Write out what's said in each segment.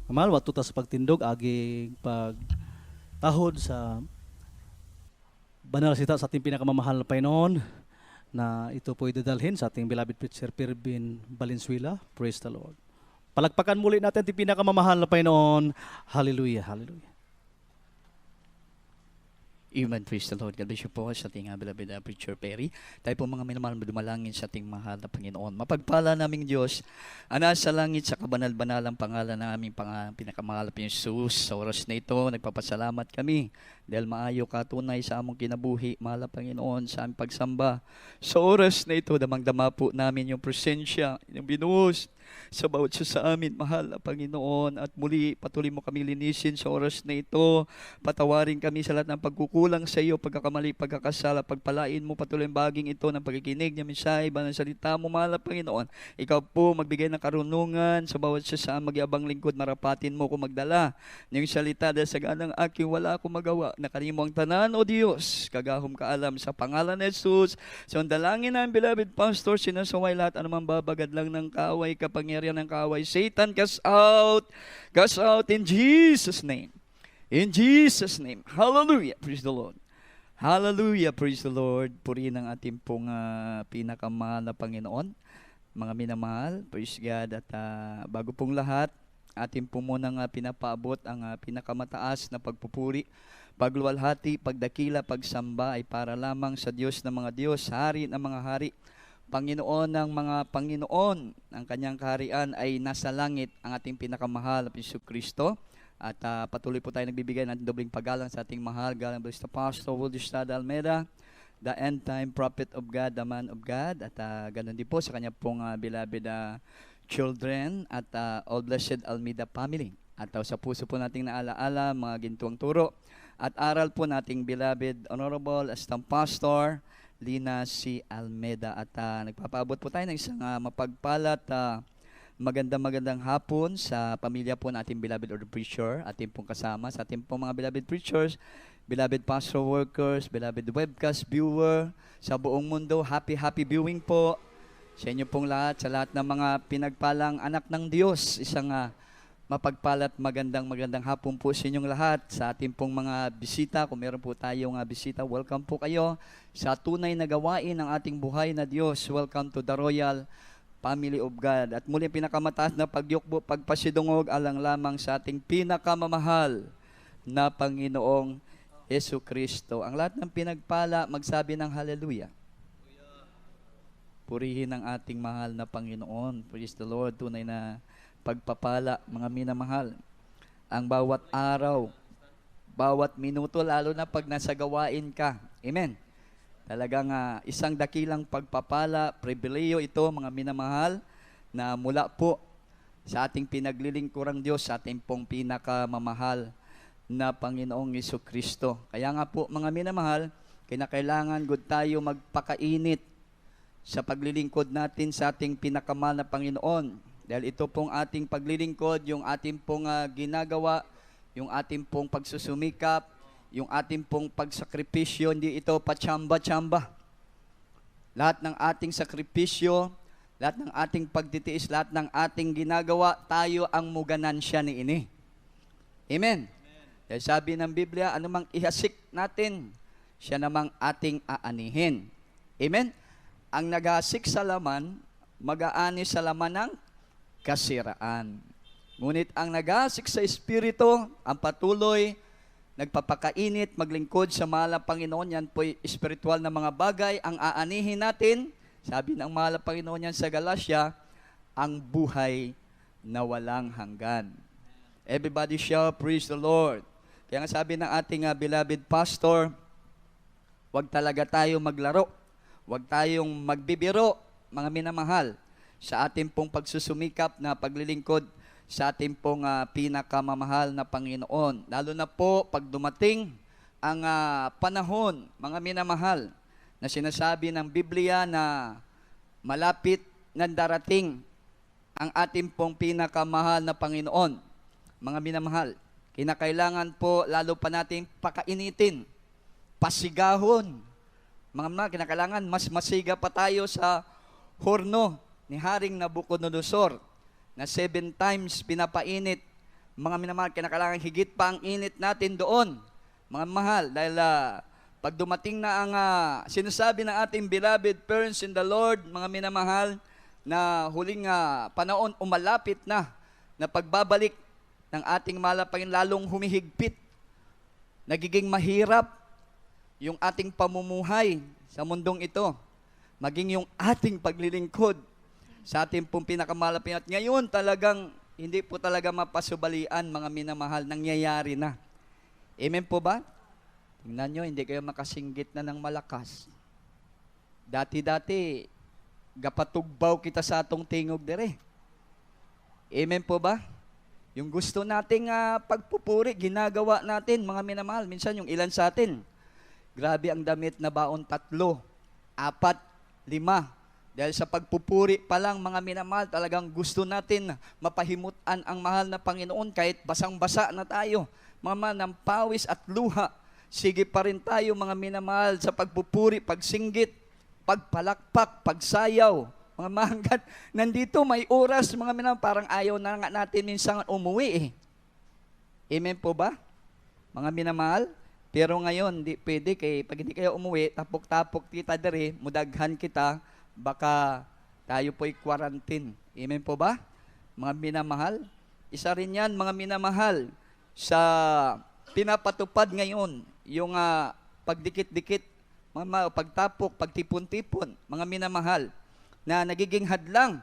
Mahal, wato ta sa pagtindog, aging pagtahod sa banal na sita sa ating pinakamamahal na Panginoon na ito po idadalhin sa ating beloved preacher Pirvin Valenzuela. Praise the Lord. Palagpakan muli natin ating pinakamamahal na Panginoon. Hallelujah, hallelujah. Amen. Praise the Lord. God bless you po sa ating beloved Preacher Perry. Tayo po mga minamahal dumalangin sa ating mahal na Panginoon. Mapagpala naming Diyos, ana sa langit sa kabanal-banalang pangalan ng aming pinakamahal na Jesus. Sa oras na ito, nagpapasalamat kami dahil maayo ka tunay sa among kinabuhi, mahal na Panginoon, sa aming pagsamba. Sa oras na ito, damang-dama po namin yung presensya, yung binuhos sa bawat isa sa amin, mahal na Panginoon. At muli, patuloy mo kami linisin sa oras na ito. Patawarin kami sa lahat ng pagkukulang sa iyo, pagkakamali, pagkakasala. Pagpalain mo patuloy ang baging ito ng pagkikinig ng mensahe, ng salita mo, mahal na Panginoon. Ikaw po magbigay ng karunungan sa bawat isa sa mag-iabang lingkod. Marapatin mo kung magdala ng salita dahil sa ganang aking wala akong magawa. Nakanimo ang tanan, O Diyos. Kagahom ka alam sa pangalan ni Jesus. So, ang dalangin ng beloved pastor, sinasaway lahat anumang babagad lang ng kaaway, kapangyarihan ng kaaway. Satan, cast out in Jesus' name. In Jesus' name. Hallelujah. Praise the Lord. Hallelujah. Praise the Lord. Purihin ang ating pong pinakamahal na Panginoon. Mga minamahal, praise God. At bago pong lahat, atin po munang pinapaabot ang pinakamataas na pagpupuri, pagluwalhati, pagdakila, pagsamba ay para lamang sa Diyos ng mga Diyos, Hari ng mga hari, Panginoon ng mga Panginoon. Ang kanyang kaharian ay nasa langit, ang ating pinakamahal na Jesucristo. At patuloy po tayo nagbibigay ng dobling paggalang sa ating mahal, galang Blessed Pastor Wilde Estrada Almeida, the end-time prophet of God, the man of God. At ganun din po sa kanya pong beloved children at all blessed Almeida family. At sa puso po nating naalaala, mga gintuang turo. At aral po nating beloved Honorable Assistant Pastor Lina C. Almeida. At nagpapaabot po tayo ng isang mapagpalat magandang hapon sa pamilya po ng ating beloved order preacher, ating pong kasama sa ating pong mga beloved preachers, beloved pastor workers, beloved webcast viewer sa buong mundo. Happy viewing po sa inyo pong lahat, sa lahat ng mga pinagpalang anak ng Diyos. Isang mapagpalat magandang hapon po sa inyong lahat. Sa ating pong mga bisita, kung meron po tayong bisita, welcome po kayo sa tunay na gawain ng ating buhay na Diyos. Welcome to the Royal Family of God. At muli pinakamataas na pagyukbo, pagpasidungog alang lamang sa ating pinakamamahal na Panginoong Yesu Kristo. Ang lahat ng pinagpala, magsabi ng hallelujah. Purihin ang ating mahal na Panginoon. Praise the Lord. Tunay na pagpapala, mga minamahal. Ang bawat araw, bawat minuto, lalo na pag nasa gawain ka. Amen. Talagang isang dakilang pagpapala, pribileyo ito, mga minamahal, na mula po sa ating pinaglilingkurang Diyos, sa ating pong pinakamamahal na Panginoong Jesucristo. Kaya nga po, mga minamahal, kinakailangan good tayo magpakainit sa paglilingkod natin sa ating pinakamahal na Panginoon. Dahil ito pong ating paglilingkod, yung ating pong ginagawa, yung ating pong pagsusumikap, yung ating pong pagsakripisyo, hindi ito pachamba-chamba. Lahat ng ating sakripisyo, lahat ng ating pagtitiis, lahat ng ating ginagawa, tayo ang muganansya ni ini. Amen. Dahil sabi ng Biblia, anumang ihasik natin, siya namang ating aanihin. Amen. Ang naghasik sa laman, mag-aani sa laman ng kasiraan. Ngunit ang naghasik sa Espiritu, ang patuloy nagpapakainit, maglingkod sa mahal na Panginoon, yan po'y espiritual na mga bagay. Ang aanihin natin, sabi ng mahal na Panginoon yan sa Galatia, ang buhay na walang hanggan. Everybody shout, praise the Lord. Kaya nga sabi ng ating beloved pastor, huwag talaga tayo maglaro, huwag tayong magbibiro, mga minamahal, sa ating pong pagsusumikap na paglilingkod sa ating pong pinakamamahal na Panginoon. Lalo na po pag dumating ang panahon, mga minamahal, na sinasabi ng Biblia na malapit na darating ang ating pong pinakamahal na Panginoon. Mga minamahal, kinakailangan po lalo pa nating pakainitin, pasigahon. Mga kinakailangan mas masiga pa tayo sa horno ni Haring Nabucodonosor na 7 times pinapainit Mga minamahal, kinakailangan higit pa ang init natin doon. Mga mahal, dahil pag dumating na ang sinasabi ng ating beloved parents in the Lord, mga minamahal, na huling panahon umalapit na pagbabalik ng ating malapangin lalong humihigpit. Nagiging mahirap yung ating pamumuhay sa mundong ito. Maging yung ating paglilingkod sa ating pong pinakamalapit. At ngayon talagang hindi po talaga mapasubalian, mga minamahal, nangyayari na. Amen po ba? Tingnan nyo, hindi kayo makasinggit na ng malakas. Dati-dati, gapatugbaw kita sa atong tingog dire. Amen po ba? Yung gusto nating pagpupuri, ginagawa natin, mga minamahal. Minsan yung ilan sa atin, grabe ang damit na baon 3, 4, 5. Dahil sa pagpupuri pa lang, mga minamahal, talagang gusto natin mapahimutan ang mahal na Panginoon kahit basang-basa na tayo. Mga ng pawis at luha. Sige pa rin tayo, mga minamahal, sa pagpupuri, pagsinggit, pagpalakpak, pagsayaw. Mga mahanggat, nandito may oras, mga minamahal, parang ayaw na nga natin minsan umuwi Amen po ba? Mga minamahal, pero ngayon, di pwede pag hindi kayo umuwi, tapok-tapok kita dere, mudaghan kita, baka tayo po'y quarantine. Amen po ba? Mga minamahal, isa rin yan, mga minamahal, sa pinapatupad ngayon, yung pagdikit-dikit, mga pagtapok, pagtipon-tipon, mga minamahal, na nagiging hadlang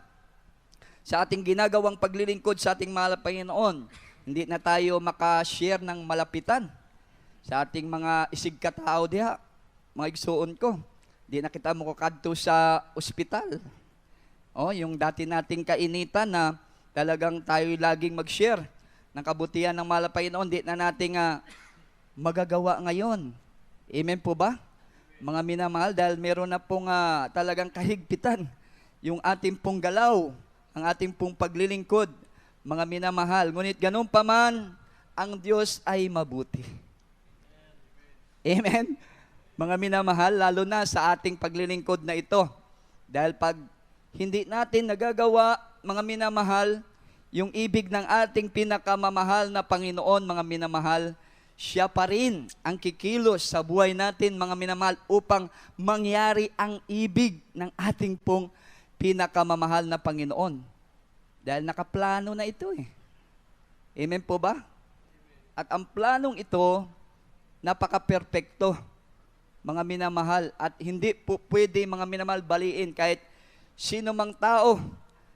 sa ating ginagawang paglilingkod sa ating mahal na Panginoon. Hindi na tayo makashare ng malapitan sa ating mga isig katao diha, mga igsuon ko. Hindi na kita makakadto sa ospital. Yung dati nating kainitan na talagang tayo laging mag-share ng kabutihan ng mahal na Panginoon, hindi na nating magagawa ngayon. Amen po ba? Mga minamahal, dahil meron na pong talagang kahigpitan yung ating pong galaw, ang ating pong paglilingkod, mga minamahal. Ngunit ganun pa man, ang Diyos ay mabuti. Amen? Mga minamahal, lalo na sa ating paglilingkod na ito. Dahil pag hindi natin nagagawa, mga minamahal, yung ibig ng ating pinakamamahal na Panginoon, mga minamahal, siya pa rin ang kikilos sa buhay natin, mga minamahal, upang mangyari ang ibig ng ating pong pinakamamahal na Panginoon. Dahil nakaplano na ito Amen po ba? At ang planong ito, napaka-perpekto, mga minamahal, at hindi po pwede, mga minamahal, baliin kahit sino mang tao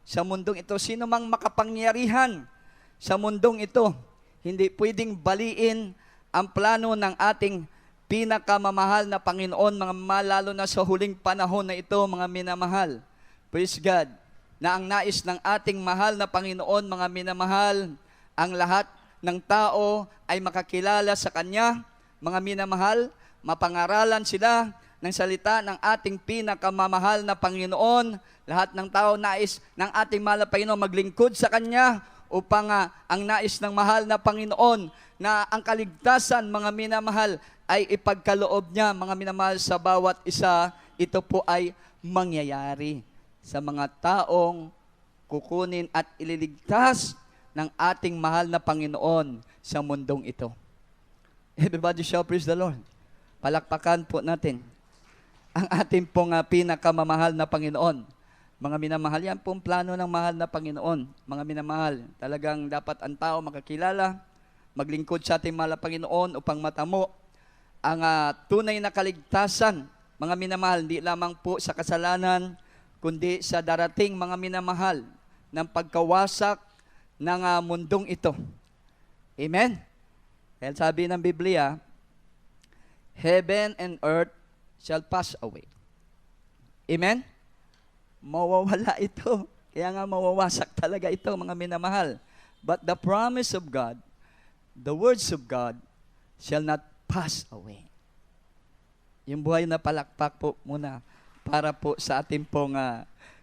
sa mundong ito, sino mang makapangyarihan sa mundong ito, hindi pwedeng baliin ang plano ng ating pinakamamahal na Panginoon, mga lalo na sa huling panahon na ito, mga minamahal. Praise God, na ang nais ng ating mahal na Panginoon, mga minamahal, ang lahat ng tao ay makakilala sa Kanya, mga minamahal, mapangaralan sila ng salita ng ating pinakamamahal na Panginoon. Lahat ng tao nais ng ating mahal na Panginoon maglingkod sa Kanya upang ang nais ng mahal na Panginoon na ang kaligtasan, mga minamahal, ay ipagkaloob niya, mga minamahal, sa bawat isa. Ito po ay mangyayari sa mga taong kukunin at ililigtas ng ating mahal na Panginoon sa mundong ito. Everybody shall praise the Lord. Palakpakan po natin ang ating pong pinakamamahal na Panginoon. Mga minamahal, yan pong plano ng mahal na Panginoon. Mga minamahal, talagang dapat ang tao makakilala, maglingkod sa ating mahal na Panginoon upang matamo ang tunay na kaligtasan. Mga minamahal, hindi lamang po sa kasalanan, kundi sa darating, mga minamahal, ng pagkawasak ng mundong ito. Amen? Dahil sabi ng Biblia, heaven and earth shall pass away. Amen? Mawawala ito. Kaya nga mawawasak talaga ito, mga minamahal. But the promise of God, the words of God, shall not pass away. Yung buhay na palakpak po muna para po sa ating pong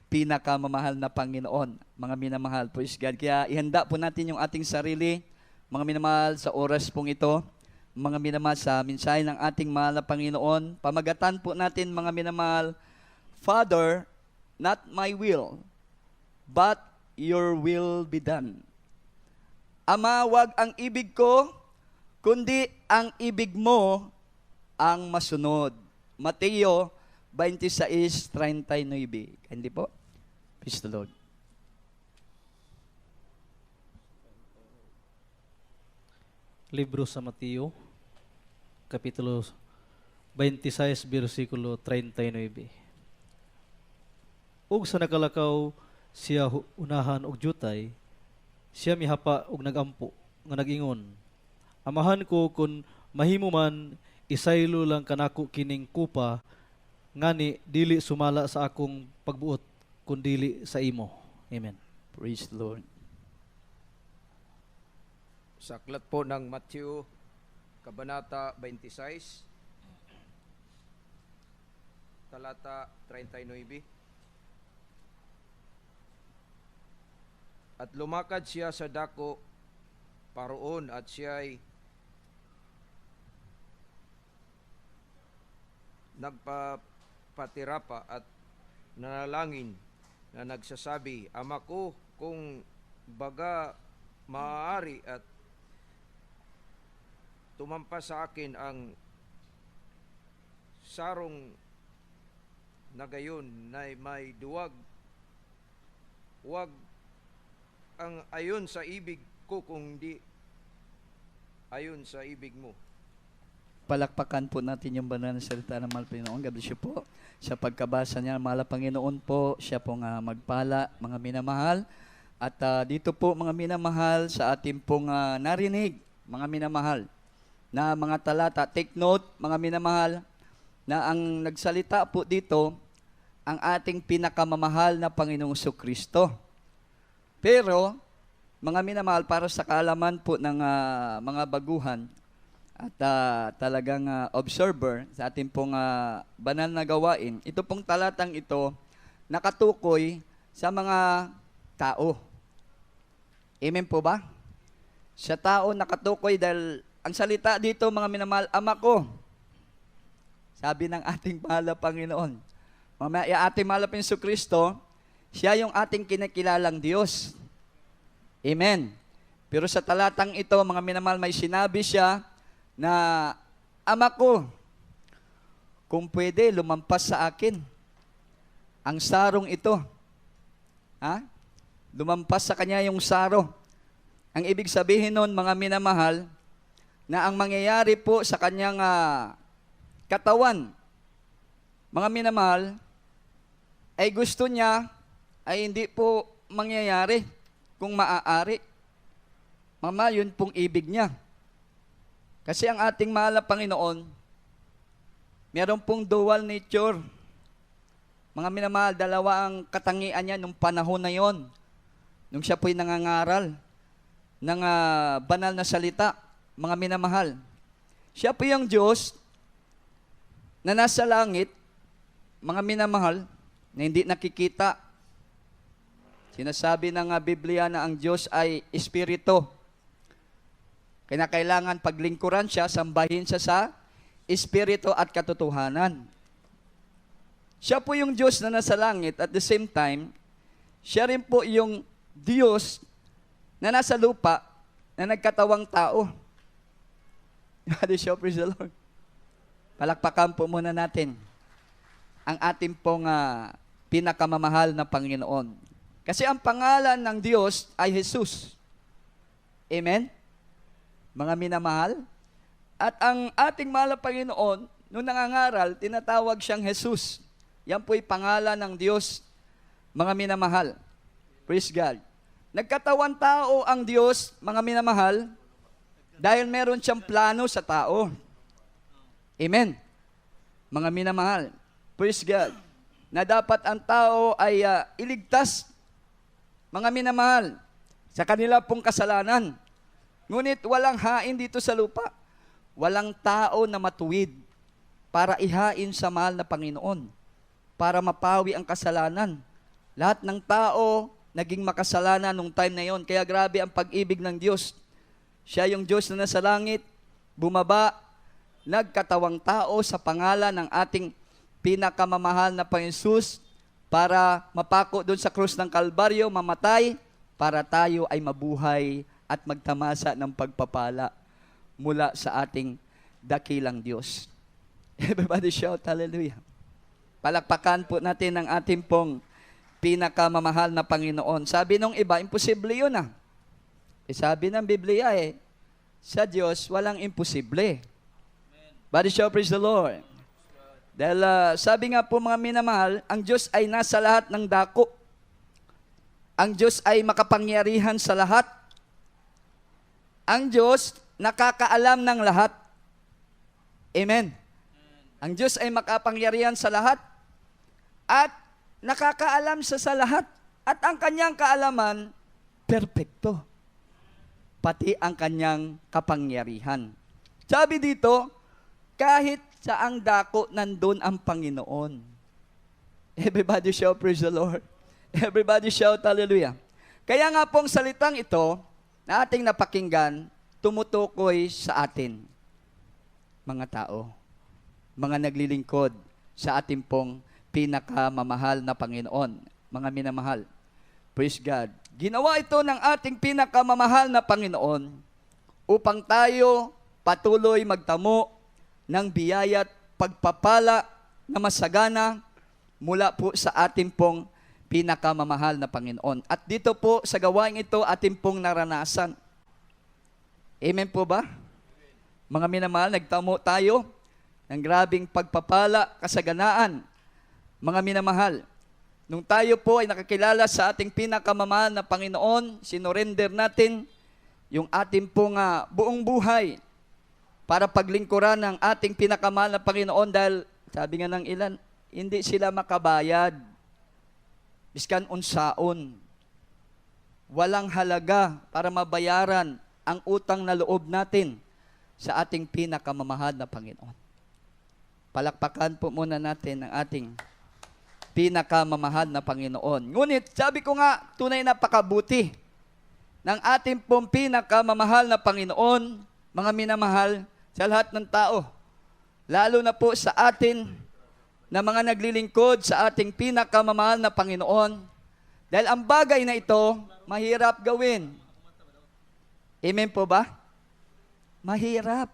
pinakamamahal na Panginoon, mga minamahal. Praise God. Kaya ihanda po natin yung ating sarili, mga minamahal, sa oras pong ito, mga minamahal, sa mensahe ng ating mahal na Panginoon. Pamagatan po natin, mga minamahal, Father, not my will, but your will be done. Ama, wag ang ibig ko, kundi ang ibig mo ang masunod. Mateo 26:39. Hindi po? Praise the Lord. Libro sa Mateo, Kapitulo 26, versikulo 39. Ug sa nakalakaw siya unahan og jutay, siya mihapa og nagampo nga nagingon, Amahan ko kun mahimo man isaylo lang kanako kining kupa, ngani dili sumala sa akong pagbuot kun dili sa imo. Amen. Praise the Lord. Sa aklat po ng Matthew, Kabanata 26, talata 39. At lumakad siya sa dako paroon at siya'y nagpapatirapa at nanalangin na nagsasabi, Ama ko, kung baga maaari at tumampas sa akin ang sarong na gayon na may duwag, wag ang ayon sa ibig ko kung di ayon sa ibig mo. Palakpakan po natin yung banal na salita ng mahal Panginoon. God bless you po. Sa pagkabasa niya, mahal Panginoon po, siya pong magpala, mga minamahal. At dito po, mga minamahal, sa ating pong narinig, mga minamahal, na mga talata. Take note, mga minamahal, na ang nagsalita po dito, ang ating pinakamamahal na Panginoong Kristo. Pero, mga minamahal, para sa kaalaman po ng mga baguhan at talagang observer sa ating pong banal na gawain, ito pong talatang ito nakatukoy sa mga tao. Amen po ba? Sa tao nakatukoy dahil ang salita dito, mga minamahal, Ama ko, sabi ng ating mahal na Panginoon. Ating mahal na Panginoon Kristo, siya yung ating kinikilalang Diyos. Amen. Pero sa talatang ito, mga minamahal, may sinabi siya na, Ama ko, kung pwede, lumampas sa akin ang sarong ito. Lumampas sa kanya yung saro. Ang ibig sabihin nun, mga minamahal, na ang mangyayari po sa kanyang katawan, mga minamahal, ay gusto niya ay hindi po mangyayari kung maaari. Mama, yun pong ibig niya. Kasi ang ating mahal na Panginoon, meron pong dual nature. Mga minamahal, dalawa ang katangian niya nung panahon na yon, nung siya po'y nangangaral ng banal na salita. Mga minamahal, siya po yung Diyos na nasa langit, mga minamahal, na hindi nakikita. Sinasabi ng Biblia na ang Diyos ay Espiritu. Kailangan paglingkuran siya, sambahin siya sa Espiritu at katotohanan. Siya po yung Diyos na nasa langit, at the same time, siya rin po yung Diyos na nasa lupa, na nagkatawang tao. Praise the Lord. Palakpakan po muna natin ang ating pong pinakamamahal na Panginoon. Kasi ang pangalan ng Diyos ay Jesus. Amen? Mga minamahal. At ang ating mahal na Panginoon, nung nangangaral, tinatawag siyang Jesus. Yan po'y pangalan ng Diyos, mga minamahal. Praise God. Nagkatawan tao ang Diyos, mga minamahal, dahil meron siyang plano sa tao. Amen. Mga minamahal. Praise God. Na dapat ang tao ay iligtas, mga minamahal, sa kanila pong kasalanan. Ngunit walang hain dito sa lupa. Walang tao na matuwid para ihain sa mahal na Panginoon, para mapawi ang kasalanan. Lahat ng tao naging makasalanan nung time na yon. Kaya grabe ang pag-ibig ng Diyos. Siya yung Diyos na nasa langit, bumaba, nagkatawang tao sa pangalan ng ating pinakamamahal na Panginoon Jesus para mapako doon sa krus ng Kalbaryo, mamatay, para tayo ay mabuhay at magtamasa ng pagpapala mula sa ating dakilang Diyos. Everybody shout hallelujah. Palakpakan po natin ang ating pong pinakamamahal na Panginoon. Sabi nung iba, imposible yun ah. Sabi ng Biblia sa Diyos, walang imposible. Body shout, praise the Lord. Dahil sabi nga po mga minamahal, ang Diyos ay nasa lahat ng dako. Ang Diyos ay makapangyarihan sa lahat. Ang Diyos nakakaalam ng lahat. Amen. Ang Diyos ay makapangyarihan sa lahat at nakakaalam sa lahat. At ang kanyang kaalaman, perpekto. Pati ang kanyang kapangyarihan. Sabi dito, kahit sa ang dako, nandun ang Panginoon. Everybody shout, praise the Lord. Everybody shout, hallelujah. Kaya nga pong salitang ito, na ating napakinggan, tumutukoy sa atin, mga tao, mga naglilingkod sa ating pong pinakamamahal na Panginoon. Mga minamahal, praise God. Ginawa ito ng ating pinakamamahal na Panginoon upang tayo patuloy magtamo ng biyaya't pagpapala na masagana mula po sa ating pong pinakamamahal na Panginoon. At dito po sa gawain ito ating pong naranasan. Amen po ba? Mga minamahal, nagtamo tayo ng grabing pagpapala, kasaganaan. Mga minamahal, nung tayo po ay nakakilala sa ating pinakamamahal na Panginoon, sinurrender natin yung ating pong buong buhay para paglingkuran ng ating pinakamahal na Panginoon dahil sabi nga ng ilan, hindi sila makabayad. Biskan unsaon. Walang halaga para mabayaran ang utang na loob natin sa ating pinakamamahal na Panginoon. Palakpakan po muna natin ang ating pinakamamahal na Panginoon. Ngunit, sabi ko nga, tunay na pakabuti ng ating pong pinakamamahal na Panginoon, mga minamahal, sa lahat ng tao. Lalo na po sa atin na mga naglilingkod sa ating pinakamamahal na Panginoon. Dahil ang bagay na ito, mahirap gawin. Amen po ba? Mahirap.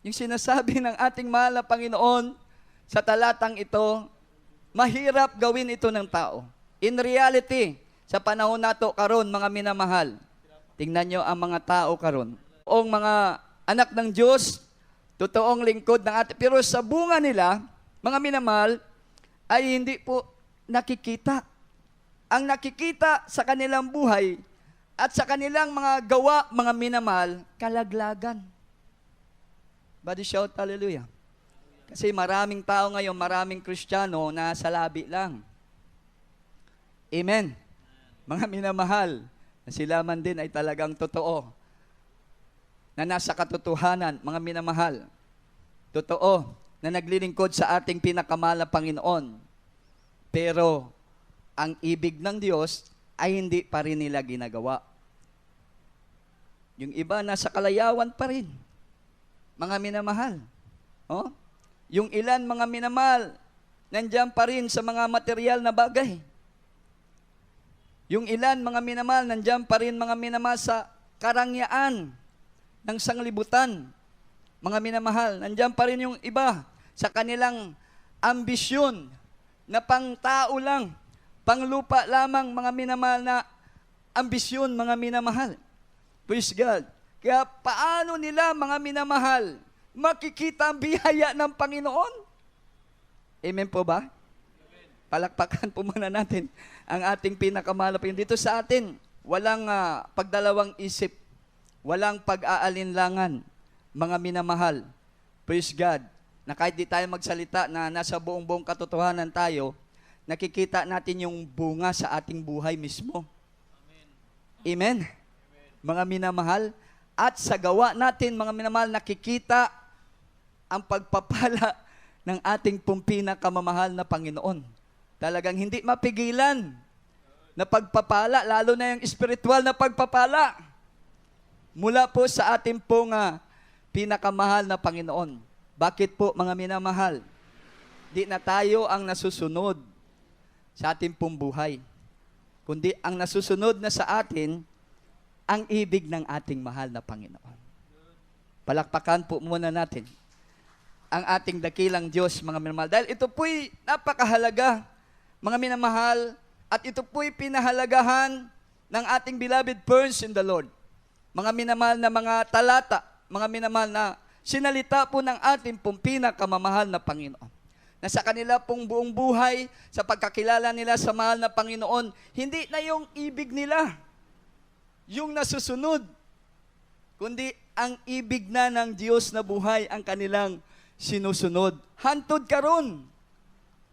Yung sinasabi ng ating mahal na Panginoon sa talatang ito, mahirap gawin ito ng tao. In reality, sa panahon nato karon mga minamahal, tingnan nyo ang mga tao karon. O mga anak ng Diyos, totoong lingkod ng ating, pero sa bunga nila, mga minamahal, ay hindi po nakikita. Ang nakikita sa kanilang buhay at sa kanilang mga gawa, mga minamahal, kalaglagan. Body shout, hallelujah. Kasi maraming tao ngayon, maraming Kristiyano na sa labi lang. Amen. Mga minamahal, na sila man din ay talagang totoo. Na nasa katotohanan, mga minamahal. Totoo, na naglilingkod sa ating pinakamahal na Panginoon. Pero, ang ibig ng Diyos ay hindi pa rin nila ginagawa. Yung iba, nasa kalayawan pa rin. Mga minamahal. Oh? Yung ilan, mga minamahal, nandiyan pa rin sa mga material na bagay. Yung ilan, mga minamahal, nandiyan pa rin mga minamahal sa karangyaan ng sanglibutan. Mga minamahal, nandiyan pa rin yung iba sa kanilang ambisyon na pang tao lang, pang lupa lamang, mga minamahal na ambisyon, mga minamahal. Praise God. Kaya paano nila, mga minamahal, makikita ang biyaya ng Panginoon? Amen po ba? Amen. Palakpakan po muna natin ang ating pinakamahal. Dito sa atin, walang pagdalawang isip, walang pag-aalinlangan, mga minamahal. Praise God. Na kahit di tayo magsalita na nasa buong katotohanan tayo, nakikita natin yung bunga sa ating buhay mismo. Amen. Amen. Mga minamahal, at sa gawa natin, mga minamahal, nakikita ang pagpapala ng ating pong pinakamamahal na Panginoon. Talagang hindi mapigilan na pagpapala, lalo na yung spiritual na pagpapala, mula po sa ating pong pinakamahal na Panginoon. Bakit po, mga minamahal? Di na tayo ang nasusunod sa ating pong buhay. Kundi ang nasusunod na sa atin ang ibig ng ating mahal na Panginoon. Palakpakan po muna natin ang ating dakilang Diyos, mga minamahal. Dahil ito po'y napakahalaga, mga minamahal, at ito po'y pinahalagahan ng ating beloved parents in the Lord. Mga minamahal na mga talata, mga minamahal na sinalita po ng ating pong pinakamamahal na Panginoon. Na sa kanila pong buong buhay, sa pagkakilala nila sa mahal na Panginoon, hindi na yung ibig nila, yung nasusunod, kundi ang ibig na ng Diyos na buhay ang kanilang sinusunod. Hantod karon.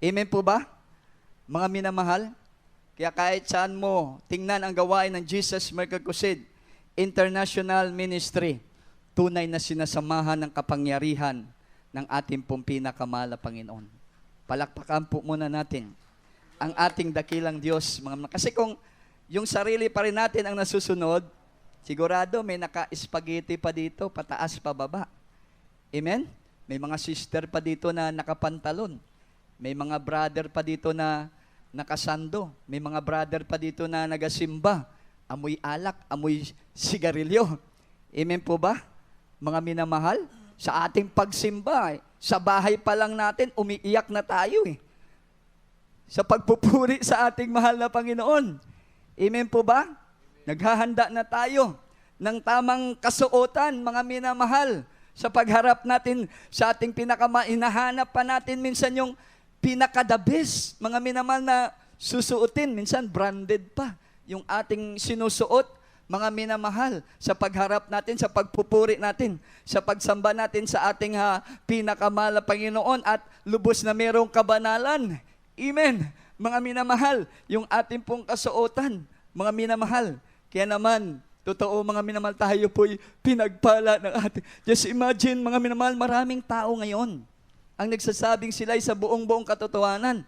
Amen po ba? Mga minamahal, kaya kahit saan mo tingnan ang gawain ng Jesus Mercy Crusade International Ministry, tunay na sinasamahan ng kapangyarihan ng ating pong pinakamahal na Panginoon. Palakpakan po muna natin ang ating dakilang Diyos. Kasi kung yung sarili pa rin natin ang nasusunod, sigurado may naka-spaghetti pa dito, pataas pa baba. Amen? May mga sister pa dito na nakapantalon. May mga brother pa dito na nakasando. May mga brother pa dito na nagasimba. Amoy alak, amoy sigarilyo. Amen po ba? Mga minamahal, sa ating pagsimba, sa bahay pa lang natin, umiiyak na tayo sa pagpupuri sa ating mahal na Panginoon. Amen po ba? Naghahanda na tayo ng tamang kasuotan, mga minamahal, sa pagharap natin sa ating hinahanap pa natin minsan yung pinaka-the best, mga minamahal na susuotin, minsan branded pa yung ating sinusuot, mga minamahal, sa pagharap natin, sa pagpupuri natin, sa pagsamba natin sa ating pinakamahal na Panginoon at lubos na merong kabanalan. Amen. Mga minamahal, yung ating pong kasuotan, mga minamahal. Kaya naman, totoo mga minamahal, tayo po'y pinagpala ng ating. Just imagine mga minamahal, maraming tao ngayon ang nagsasabing sila ay sa buong katotohanan.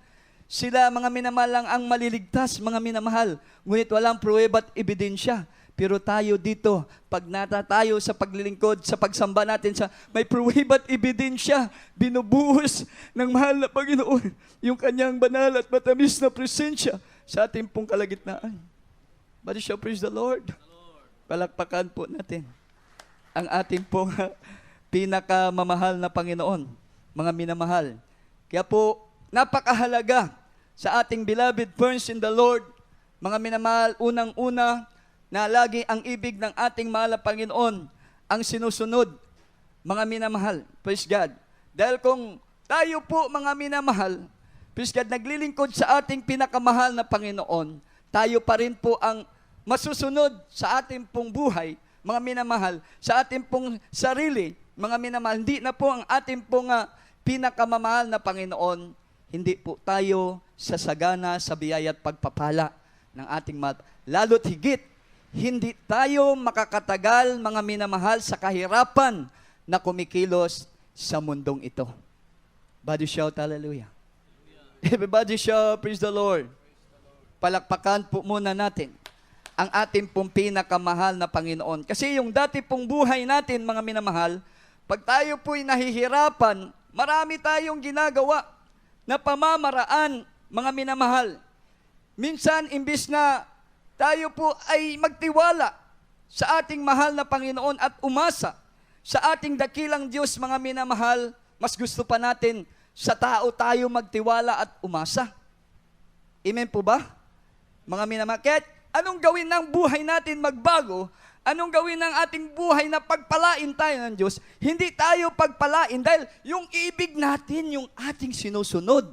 Sila mga minamahal lang ang maliligtas, mga minamahal. Ngunit walang pruweba at ebidensya. Pero tayo dito, pag tayo sa paglilingkod, sa pagsamba natin, may pruweba at ebidensya, binubuhos ng mahal na Panginoon yung kanyang banal at matamis na presensya sa ating pong kalagitnaan. But shall praise the Lord. Palakpakan po natin ang ating pong pinakamamahal na Panginoon, mga minamahal. Kaya po, napakahalaga sa ating beloved friends in the Lord, mga minamahal, unang-una, na lagi ang ibig ng ating mahal na Panginoon ang sinusunod, mga minamahal. Praise God. Dahil kung tayo po, mga minamahal, praise God, naglilingkod sa ating pinakamahal na Panginoon, tayo pa rin po ang masusunod sa ating pong buhay, mga minamahal, sa ating pong sarili, mga minamahal. Hindi na po ang ating pong pinakamamahal na Panginoon, hindi po tayo sasagana sa biyaya at pagpapala ng ating lalo't higit, hindi tayo makakatagal, mga minamahal, sa kahirapan na kumikilos sa mundong ito. Body shout, hallelujah. Everybody shout, praise the Lord. Palakpakan po muna natin ang ating pong pinakamahal na Panginoon. Kasi yung dati pong buhay natin, mga minamahal, pag tayo po'y nahihirapan, marami tayong ginagawa na pamamaraan, mga minamahal. Minsan, imbis na tayo po ay magtiwala sa ating mahal na Panginoon at umasa sa ating dakilang Diyos, mga minamahal, mas gusto pa natin sa tao tayo magtiwala at umasa. Amen po ba? Mga minamahal, kahit anong gawin ng buhay natin magbago, anong gawin ng ating buhay na pagpalain tayo ng Diyos, hindi tayo pagpalain dahil yung ibig natin, yung ating sinusunod.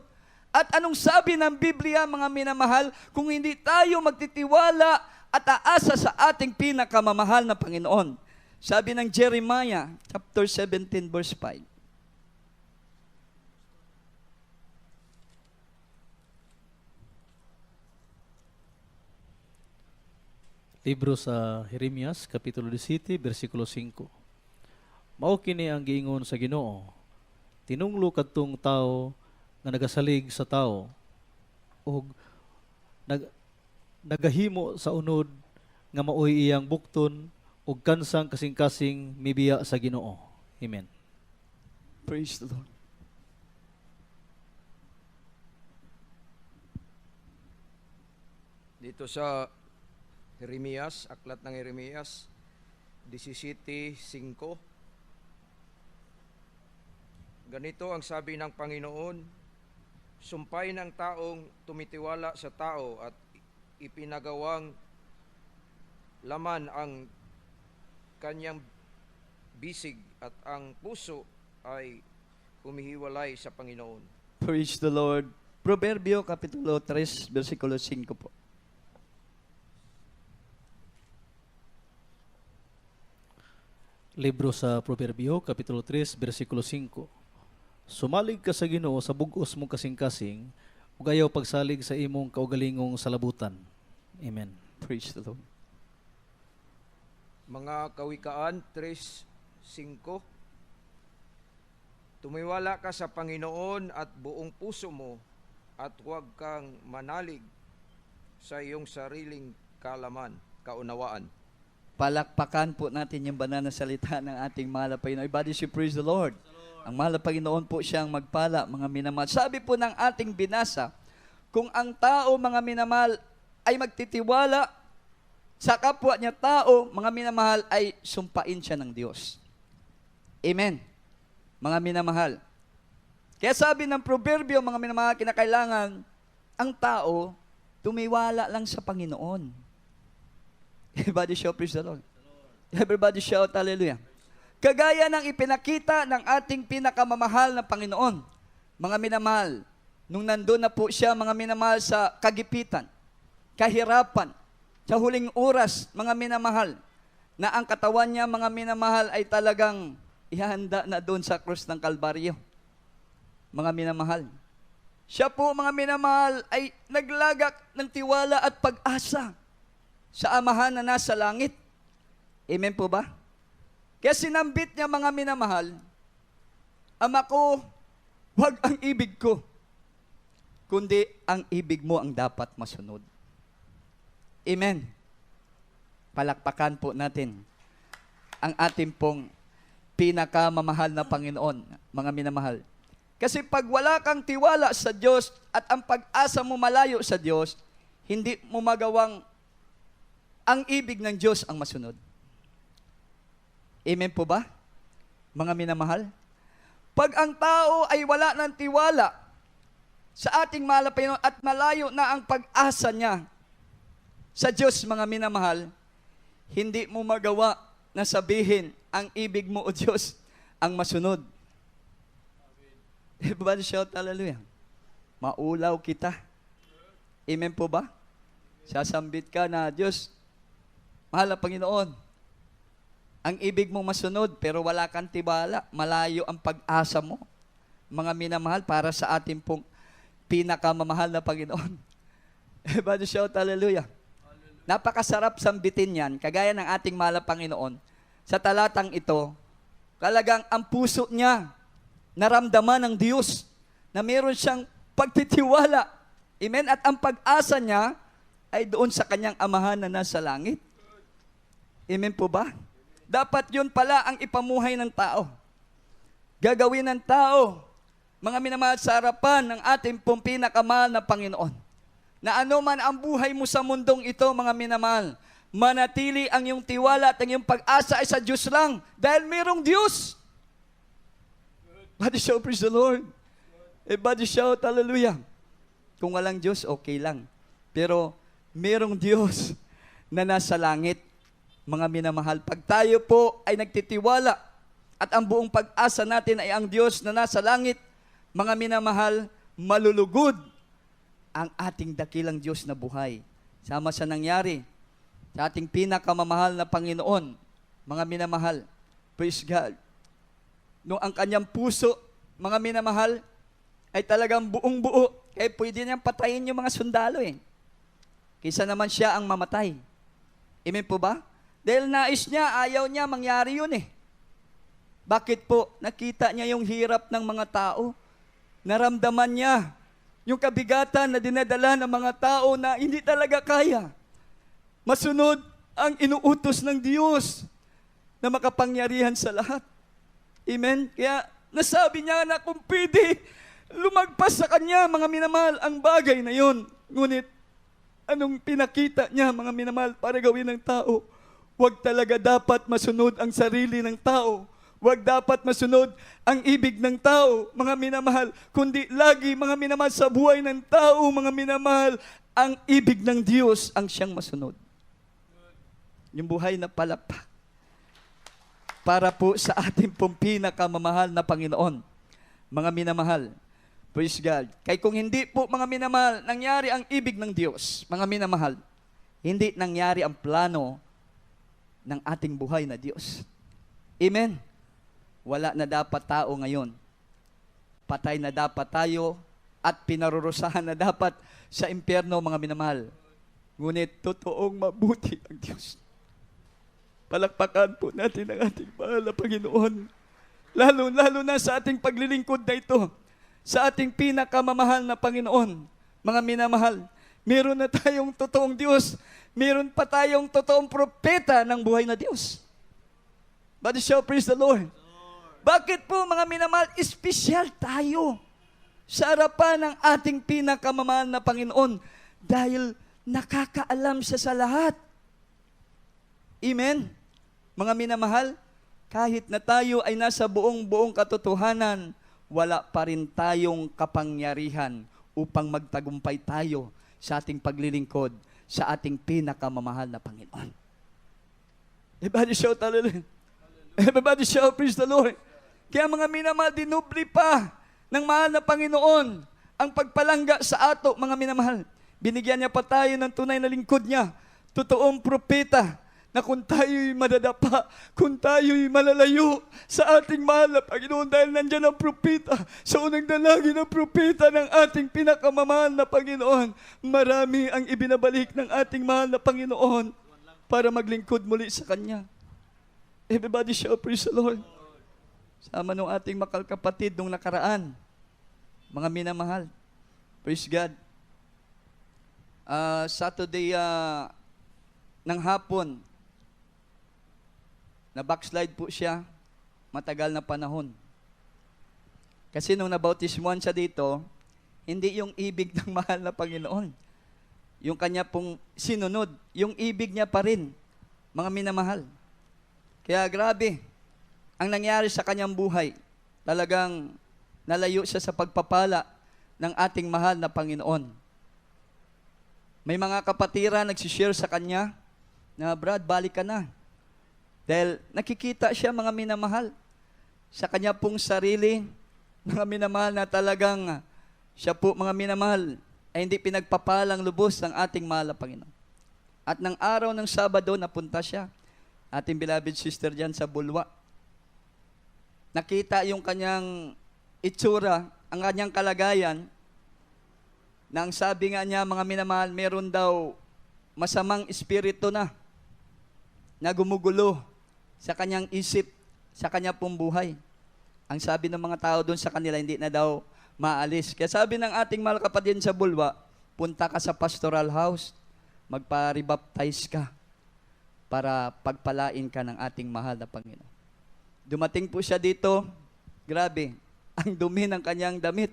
At anong sabi ng Biblia, mga minamahal, kung hindi tayo magtitiwala at aasa sa ating pinakamamahal na Panginoon? Sabi ng Jeremiah, chapter 17, verse 5. Libro sa Jeremias, Kapitulo 17, versikulo 5. Mao kini ang giingon sa Ginoo, tinunglo kadtong tao nga nagasalig sa tao, o nagahimo sa unod nga maoy iyang bukton, ug kansang kasing-kasing mibiya sa Ginoo. Amen. Praise the Lord. Dito sa Jeremias, aklat ng Jeremias 17:5. Ganito ang sabi ng Panginoon, sumpay ng taong tumitiwala sa tao at ipinagawang laman ang kanyang bisig at ang puso ay humihiwalay sa Panginoon. Praise the Lord. Proverbio Kapitulo 3, versikulo 5 po. Libro sa Proverbio, Kapitulo 3, versikulo 5. Sumalig ka sa Ginoo sa bug-os mong kasing-kasing, ug ayaw pagsalig sa imong kaugalingong salabutan. Amen. Praise the Lord. Mga Kawikaan 3:5. Tumiwala ka sa Panginoon at buong puso mo at huwag kang manalig sa iyong sariling kaunawaan. Palakpakan po natin yung banal na salita ng ating mahal na Panginoon. Everybody say, praise the Lord. Ang mahal na Panginoon po siyang magpala, mga minamahal. Sabi po ng ating binasa, kung ang tao, mga minamahal, ay magtitiwala sa kapwa niya tao, mga minamahal, ay sumpain siya ng Diyos. Amen. Mga minamahal. Kaya sabi ng proverbio, mga minamahal, kinakailangan ang tao tumiwala lang sa Panginoon. Everybody shout, praise the Lord. Everybody shout, hallelujah. Kagaya ng ipinakita ng ating pinakamamahal na Panginoon, mga minamahal, nung nandun na po siya, mga minamahal, sa kagipitan, kahirapan, sa huling oras, mga minamahal, na ang katawan niya, mga minamahal, ay talagang ihahanda na doon sa krus ng Kalbaryo. Mga minamahal. Siya po, mga minamahal, ay naglagak ng tiwala at pag-asa sa Amahan na nasa langit. Amen po ba? Kaya sinambit niya, mga minamahal, Ama ko, huwag ang ibig ko, kundi ang ibig mo ang dapat masunod. Amen. Palakpakan po natin ang ating pong pinakamamahal na Panginoon, mga minamahal. Kasi pag wala kang tiwala sa Diyos at ang pag-asa mo malayo sa Diyos, hindi mo magawang ang ibig ng Diyos ang masunod. Amen po ba, mga minamahal? Pag ang tao ay wala ng tiwala sa ating mahal na Panginoon at malayo na ang pag-asa niya sa Diyos, mga minamahal, hindi mo magawa na sabihin ang ibig mo, o Diyos, ang masunod. Everybody shout, hallelujah. Maulaw kita. Amen po ba? Sasambit ka na, Diyos, mahal na Panginoon, ang ibig mo masunod, pero wala kang tiwala, malayo ang pag-asa mo. Mga minamahal, para sa ating pong pinakamamahal na Panginoon. Everybody shout, hallelujah. Napakasarap sambitin yan, kagaya ng ating mahal na Panginoon. Sa talatang ito, talagang ang puso niya, naramdaman ng Diyos, na meron siyang pagtitiwala. Amen? At ang pag-asa niya, ay doon sa kanyang Amahan na nasa langit. Amen po ba? Dapat yun pala ang ipamuhay ng tao. Gagawin ng tao, mga minamahal, sa harapan ng ating pong pinakamahal na Panginoon. Na ano man ang buhay mo sa mundong ito, mga minamahal, manatili ang iyong tiwala at ang iyong pag-asa ay sa Diyos lang. Dahil mayroong Diyos. Body shout, praise the Lord. Body shout, hallelujah. Kung walang Diyos, okay lang. Pero mayroong Diyos na nasa langit. Mga minamahal, pag tayo po ay nagtitiwala at ang buong pag-asa natin ay ang Diyos na nasa langit, mga minamahal, malulugod ang ating dakilang Diyos na buhay. Sama sa nangyari sa ating pinakamamahal na Panginoon, mga minamahal, praise God. Nung ang kanyang puso, mga minamahal, ay talagang buong buo, kaya pwede niyang patayin yung mga sundalo eh. Kaysa naman siya ang mamatay. Amen po ba? Dahil nais niya, ayaw niya, mangyari yun eh. Bakit po? Nakita niya yung hirap ng mga tao. Naramdaman niya yung kabigatan na dinadala ng mga tao na hindi talaga kaya masunod ang inuutos ng Diyos na makapangyarihan sa lahat. Amen? Kaya nasabi niya na kung pwede lumagpas sa kanya, mga minamahal, ang bagay na yun. Ngunit Anong pinakita niya, mga minamahal, para gawin ng tao? Huwag talaga dapat masunod ang sarili ng tao. Huwag dapat masunod ang ibig ng tao, mga minamahal, kundi lagi, mga minamahal, sa buhay ng tao, mga minamahal, ang ibig ng Diyos ang siyang masunod. Yung buhay na palakpak para po sa ating pong pinakamamahal na Panginoon. Mga minamahal, praise God. Kaya kung hindi po, mga minamahal, nangyari ang ibig ng Diyos, mga minamahal, hindi nangyari ang plano ng ating buhay na Diyos. Amen? Wala na dapat tao ngayon. Patay na dapat tayo at pinarurusahan na dapat sa impyerno, mga minamahal. Ngunit totoong mabuti ang Diyos. Palakpakan po natin ang ating mahal na Panginoon. Lalo na sa ating paglilingkod na ito, sa ating pinakamamahal na Panginoon. Mga minamahal, meron na tayong totoong Diyos. Meron pa tayong totoong propeta ng buhay na Diyos. But shall praise the Lord. Bakit po, mga minamahal, espesyal tayo sa harapan ng ating pinakamamahal na Panginoon? Dahil nakakaalam siya sa lahat. Amen? Mga minamahal, kahit na tayo ay nasa buong katotohanan, wala pa rin tayong kapangyarihan upang magtagumpay tayo sa ating paglilingkod sa ating pinakamamahal na Panginoon. Everybody shout hallelujah. Everybody shout praise the Lord. Kaya mga minamahal, dinubli pa ng mahal na Panginoon ang pagpalangga sa ato, mga minamahal. Binigyan niya pa tayo ng tunay na lingkod niya, totoong propeta, na kung tayo'y madadapa, kung tayo'y malalayo sa ating mahal na Panginoon, dahil nandyan ang propeta, sa unang dalangin ng propeta ng ating pinakamamahal na Panginoon, marami ang ibinabalik ng ating mahal na Panginoon para maglingkod muli sa Kanya. Everybody shout praise the Lord. Sama nung ating makalkapatid nung nakaraan, mga minamahal, praise God. Saturday ng hapon, na backslide po siya, matagal na panahon. Kasi nung nabautismuhan siya dito, hindi yung ibig ng mahal na Panginoon, yung kanya pong sinunod, yung ibig niya pa rin, mga minamahal. Kaya grabe, ang nangyari sa kanyang buhay, talagang nalayo siya sa pagpapala ng ating mahal na Panginoon. May mga kapatiran nagsishare sa kanya na, Brad, balik ka na. Dahil nakikita siya, mga minamahal, sa kanya pong sarili, mga minamahal, na talagang siya po, mga minamahal, ay hindi pinagpapalang lubos ng ating mahal na Panginoon. At ng araw ng Sabado, napunta siya, ating beloved sister dyan sa Bulwa. Nakita yung kanyang itsura, ang kanyang kalagayan, na ang sabi nga niya, mga minamahal, meron daw masamang espiritu na gumugulo sa kanyang isip, sa kanya pong buhay. Ang sabi ng mga tao doon sa kanila, hindi na daw maalis. Kaya sabi ng ating mahal kapatid sa Bulwa, punta ka sa pastoral house, magpa-rebaptize ka para pagpalain ka ng ating mahal na Panginoon. Dumating po siya dito, grabe, ang dumi ng kanyang damit.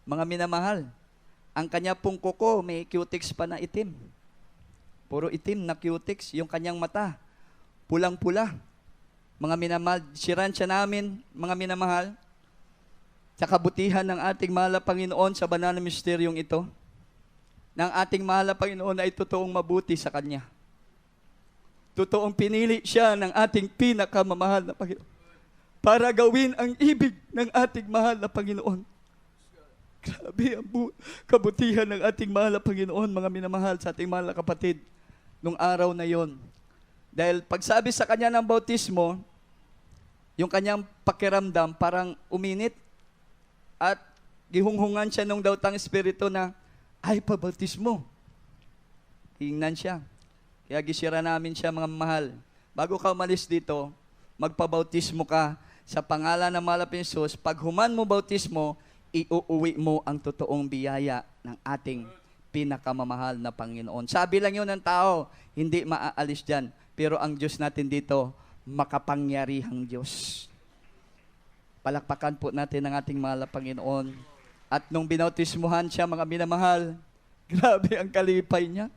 Mga minamahal, ang kanya pong kuko, may cutics pa na itim. Puro itim na cutics, yung kanyang mata, pulang-pula. Mga minamahal, siransya namin, mga minamahal, sa kabutihan ng ating mahal na Panginoon sa banal na misteryong ito, ng ating mahal na Panginoon ay totoong mabuti sa Kanya. Totoong pinili siya ng ating pinakamamahal na Panginoon para gawin ang ibig ng ating mahal na Panginoon. Grabe ang kabutihan ng ating mahal na Panginoon, mga minamahal, sa ating mahal na kapatid, nung araw na yon. Dahil pagsabi sa kanya ng bautismo, yung kanyang pakiramdam parang uminit at gihunghungan siya nung dautang espiritu na, ay, pabautismo. Tingnan siya. Kaya gisira namin siya, mga mahal. Bago ka umalis dito, magpabautismo ka sa pangalan ng mahal na Jesus. Pag human mo bautismo, iuuwi mo ang totoong biyaya ng ating pinakamamahal na Panginoon. Sabi lang yun ng tao, hindi maaalis dyan. Pero ang Diyos natin dito, makapangyarihang Diyos. Palakpakan po natin ang ating mahal na Panginoon. At nung binautismuhan siya, mga minamahal, Grabe ang kalipay niya.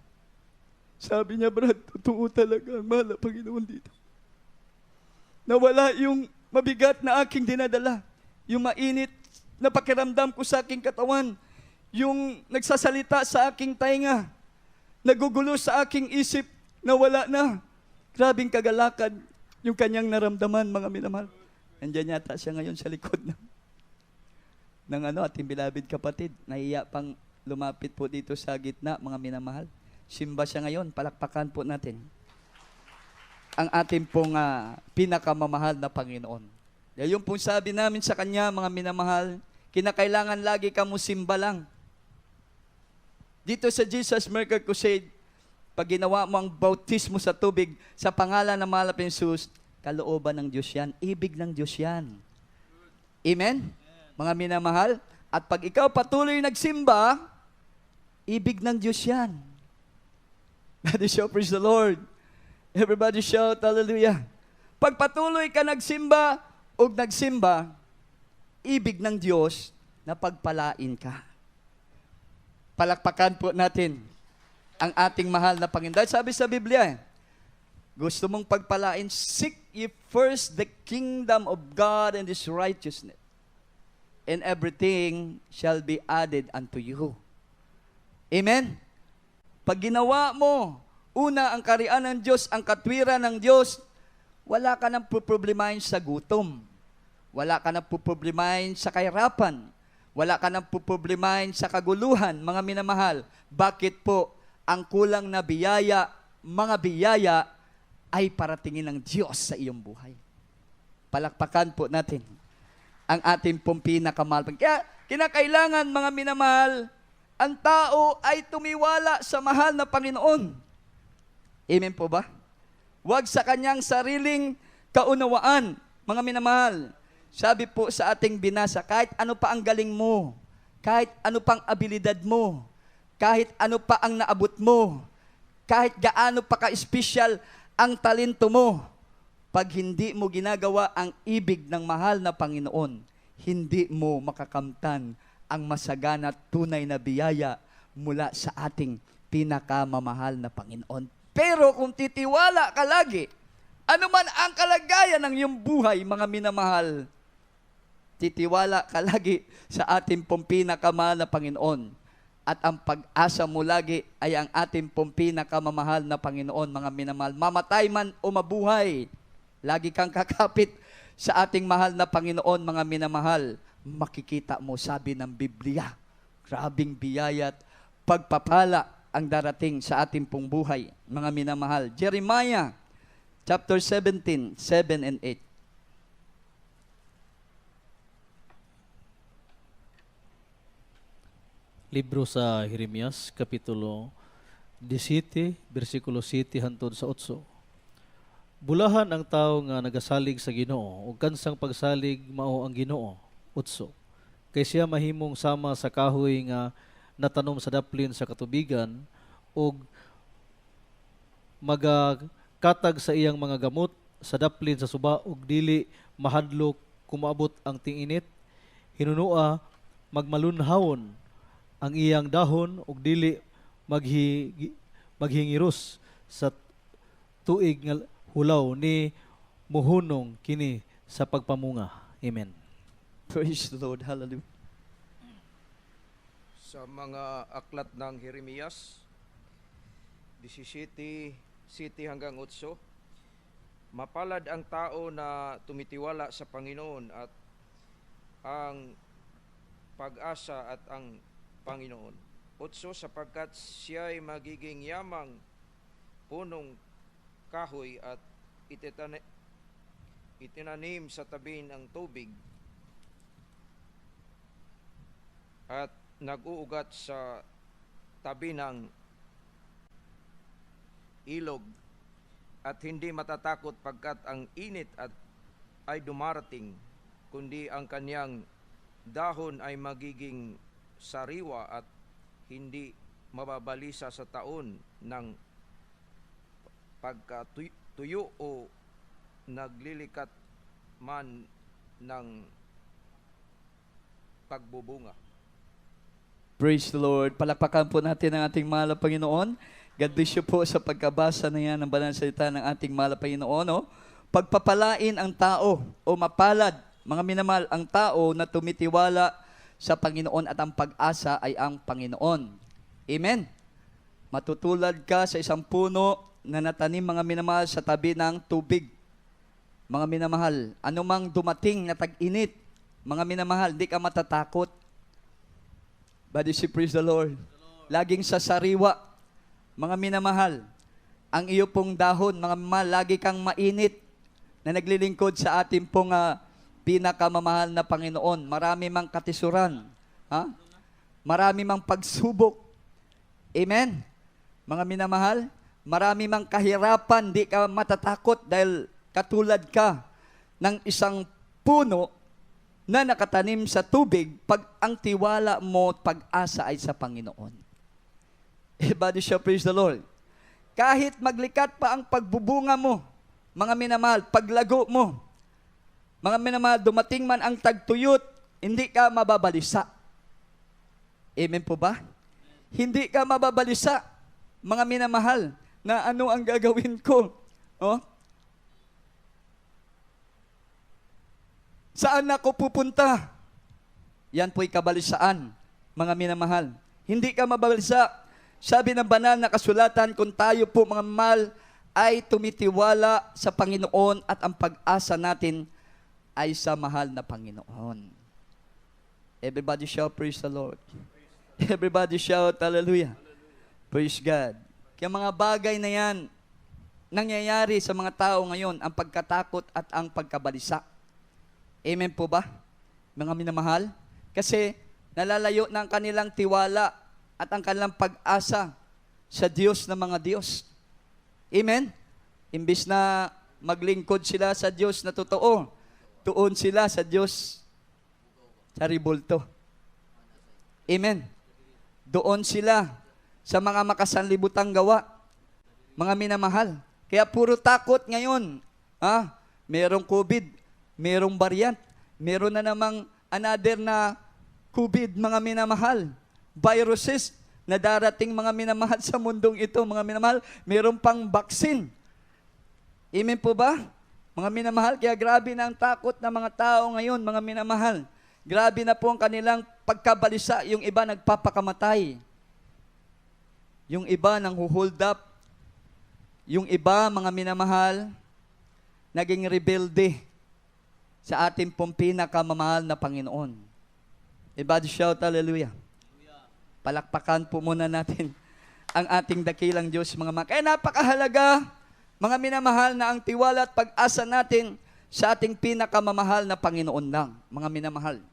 Sabi niya, Brad, totoo talaga ang mahal na Panginoon dito. Nawala yung mabigat na aking dinadala. Yung mainit na pakiramdam ko sa aking katawan. Yung nagsasalita sa aking tainga. Nagugulo sa aking isip. Nawala na. Grabing kagalakan yung kanyang naramdaman, mga minamahal. Nandiyan yata siya ngayon sa likod ng ating beloved kapatid. Nahiya pang lumapit po dito sa gitna, mga minamahal. Simba siya ngayon. Palakpakan po natin ang ating pong pinakamamahal na Panginoon. Yung pong sabi namin sa Kanya, mga minamahal, kinakailangan lagi ka mo simba lang. Dito sa Jesus Miracle Crusade, pag ginawa mo ang bautismo sa tubig sa pangalan ng mahal na Jesus, kalooban ng Diyos yan, ibig ng Diyos yan. Amen? Mga minamahal, at pag ikaw patuloy nagsimba, ibig ng Diyos yan. That is so, praise the Lord. Everybody shout, hallelujah. Pag patuloy ka nagsimba o nagsimba, ibig ng Diyos na pagpalain ka. Palakpakan po natin ang ating mahal na Panginoon. Dahil sabi sa Biblia, gusto mong pagpalain, seek ye first the kingdom of God and His righteousness, and everything shall be added unto you. Amen? Pag ginawa mo, una, ang kariyan ng Diyos, ang katwiran ng Diyos, wala ka nang puproblemahin sa gutom. Wala ka nang puproblemahin sa kahirapan. Wala ka nang puproblemahin sa kaguluhan, mga minamahal. Bakit po? Ang kulang na biyaya, mga biyaya, ay paratingin ng Diyos sa iyong buhay. Palakpakan po natin ang ating pong pinakamahal. Kaya, kinakailangan, mga minamahal, ang tao ay tumiwala sa mahal na Panginoon. Amen po ba? Huwag sa kanyang sariling kaunawaan, mga minamahal. Sabi po sa ating binasa, kahit ano pa ang galing mo, kahit ano pang abilidad mo, kahit ano pa ang naabot mo, kahit gaano pa ka-espesyal ang talento mo, pag hindi mo ginagawa ang ibig ng mahal na Panginoon, hindi mo makakamtan ang masagana at tunay na biyaya mula sa ating pinakamamahal na Panginoon. Pero kung titiwala ka lagi, anuman ang kalagayan ng iyong buhay, mga minamahal, titiwala ka lagi sa ating pong pinakamahal na Panginoon. At ang pag-asa mo lagi ay ang ating pong pinakamamahal na Panginoon, mga minamahal. Mamatay man o mabuhay, lagi kang kakapit sa ating mahal na Panginoon, mga minamahal. Makikita mo, sabi ng Biblia, grabing biyaya at pagpapala ang darating sa ating pong buhay, mga minamahal. Jeremiah chapter 17, 7 and 8. Libro sa Jeremias, Kapitulo 17, versikulo 7 hantod sa 8. Bulahan ang tao nga nagasalig sa Ginoo, ug kansang pagsalig mao ang Ginoo. 8. Kay siya mahimong sama sa kahoy nga natanom sa daplin sa katubigan, ug magakatag sa iyang mga gamot sa daplin sa suba, ug dili mahadlok kumaabot ang tinginit. Hinunua magmalunhawon ang iyang dahon, ug dili maghingiros sa tuig nga hulaw, ni muhunong kini sa pagpamunga. Amen. Praise the Lord. Hallelujah. Sa mga aklat ng Jeremias 17, 7 hanggang 8, mapalad ang tao na tumitiwala sa Panginoon at ang pag-asa at ang Panginoon. 8, sapagkat siya ay magiging yamang punong kahoy at itinanim sa tabi ng tubig at nag-uugat sa tabi ng ilog at hindi matatakot pagkat ang init ay dumarating, kundi ang kanyang dahon ay magiging sariwa at hindi mababalisa sa taon ng pagkatuyo o naglilikat man ng pagbubunga. Praise the Lord. Palakpakan po natin ang ating mahal na Panginoon. God bless you po sa pagkabasa na yan ng banal na salita ng ating mahal na Panginoon. No? Pagpapalain ang tao o mapalad, mga minamahal, ang tao na tumitiwala sa Panginoon at ang pag-asa ay ang Panginoon. Amen. Matutulad ka sa isang puno na natanim, mga minamahal, sa tabi ng tubig. Mga minamahal, anumang dumating na tag-init, mga minamahal, di ka matatakot. But you see, praise the Lord. Laging sa sariwa, mga minamahal, ang iyo pong dahon, mga minamahal, lagi kang mainit na naglilingkod sa ating pong pinakamamahal na Panginoon. Marami mang katisuran, ha? Marami mang pagsubok. Amen. Mga minamahal, marami mang kahirapan, di ka matatakot dahil katulad ka ng isang puno na nakatanim sa tubig pag ang tiwala mo at pag-asa ay sa Panginoon. Everybody shall praise the Lord. Kahit maglikat pa ang pagbubunga mo, mga minamahal, paglago mo, mga minamahal, dumating man ang tagtuyot, hindi ka mababalisa. Amen po ba? Hindi ka mababalisa, mga minamahal, na ano ang gagawin ko. Oh? Saan ako pupunta? Yan po'y kabalisaan, mga minamahal. Hindi ka mabalisa. Sabi ng banal na kasulatan, kung tayo po, mga mahal, ay tumitiwala sa Panginoon at ang pag-asa natin ay sa mahal na Panginoon. Everybody shout, praise the Lord. Everybody shout, hallelujah. Praise God. Kaya mga bagay na yan, nangyayari sa mga tao ngayon, ang pagkatakot at ang pagkabalisa. Amen po ba, mga minamahal? Kasi nalalayo na ang kanilang tiwala at ang kanilang pag-asa sa Diyos ng mga Diyos. Amen? Imbis na maglingkod sila sa Diyos na totoo, tuon sila sa Diyos sa ribulto. Amen? Doon sila sa mga makasanlibutang gawa, mga minamahal. Kaya puro takot ngayon. Merong COVID, merong variant, meron na namang another na COVID, mga minamahal. Viruses na darating, mga minamahal, sa mundong ito, mga minamahal. Meron pang vaccine. Amen po ba? Mga minamahal, kaya grabe na ang takot ng mga tao ngayon, mga minamahal. Grabe na po ang kanilang pagkabalisa. Yung iba nagpapakamatay. Yung iba nang hold up. Yung iba, mga minamahal, naging rebelde sa ating pong pinakamamahal na Panginoon. Everybody shout, hallelujah. Palakpakan po muna natin ang ating dakilang Diyos, mga mga. Kaya napakahalaga, mga minamahal, na ang tiwala at pag-asa natin sa ating pinakamamahal na Panginoon lang, mga minamahal.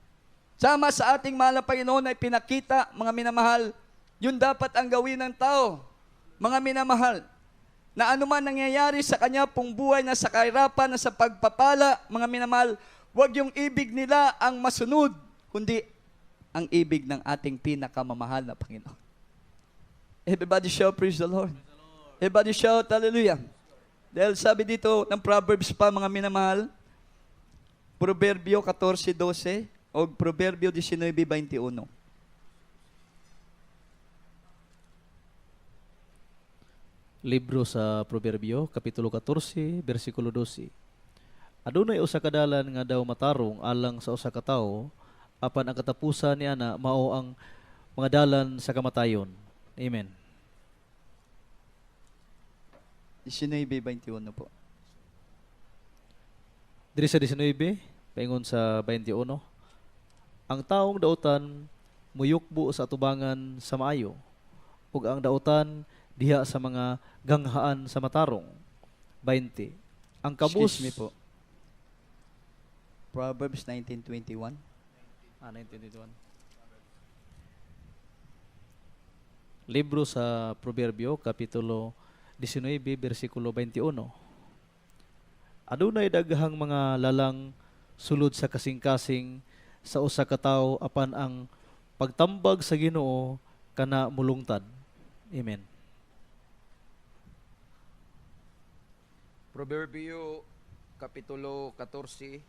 Sama sa ating mahal na Panginoon ay pinakita, mga minamahal, yun dapat ang gawin ng tao, mga minamahal, na anuman nangyayari sa kanya pong buhay, na sa kahirapan, na sa pagpapala, mga minamahal, huwag yung ibig nila ang masunod, kundi ang ibig ng ating pinakamamahal na Panginoon. Everybody shout, praise the Lord. Everybody shout, hallelujah. Dahil sabi dito ng Proverbs pa, mga minamahal, Proverbio 14:12 o Proverbio 19:21. Libro sa Proverbio, Kapitulo 14, versikulo 12. Adunay usa ka dalan nga daw matarong alang sa usa ka tawo, apan ang katapusan niya na mao ang mga dalan sa kamatayon. Amen. 19:21 po. Diri sa 19, paingon sa 21. Ang taong dautan muyukbo sa atubangan sa maayo, ug ang dautan diha sa mga ganghaan sa matarong. 20. Ang kabus... Excuse me po. Proverbs 19:21. 19:21. Libro sa Proverbio, Kapitulo 19, versikulo 21. Adunay daghang mga lalang sulod sa kasing-kasing sa usa ka tawo, apan ang pagtambag sa Ginoo kana mulungtad. Amen. Proverbio Kapitulo 14,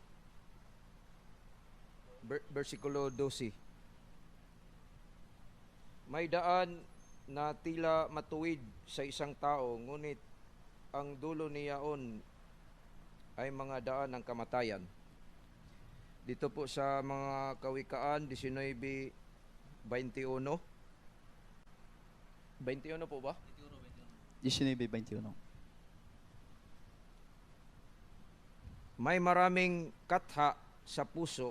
versikulo 12. May daan na tila matuwid sa isang tao, ngunit ang dulo niyaon ay mga daan ng kamatayan. Dito po sa mga Kawikaan 19:21. 21 po ba? 19:21. May maraming katha sa puso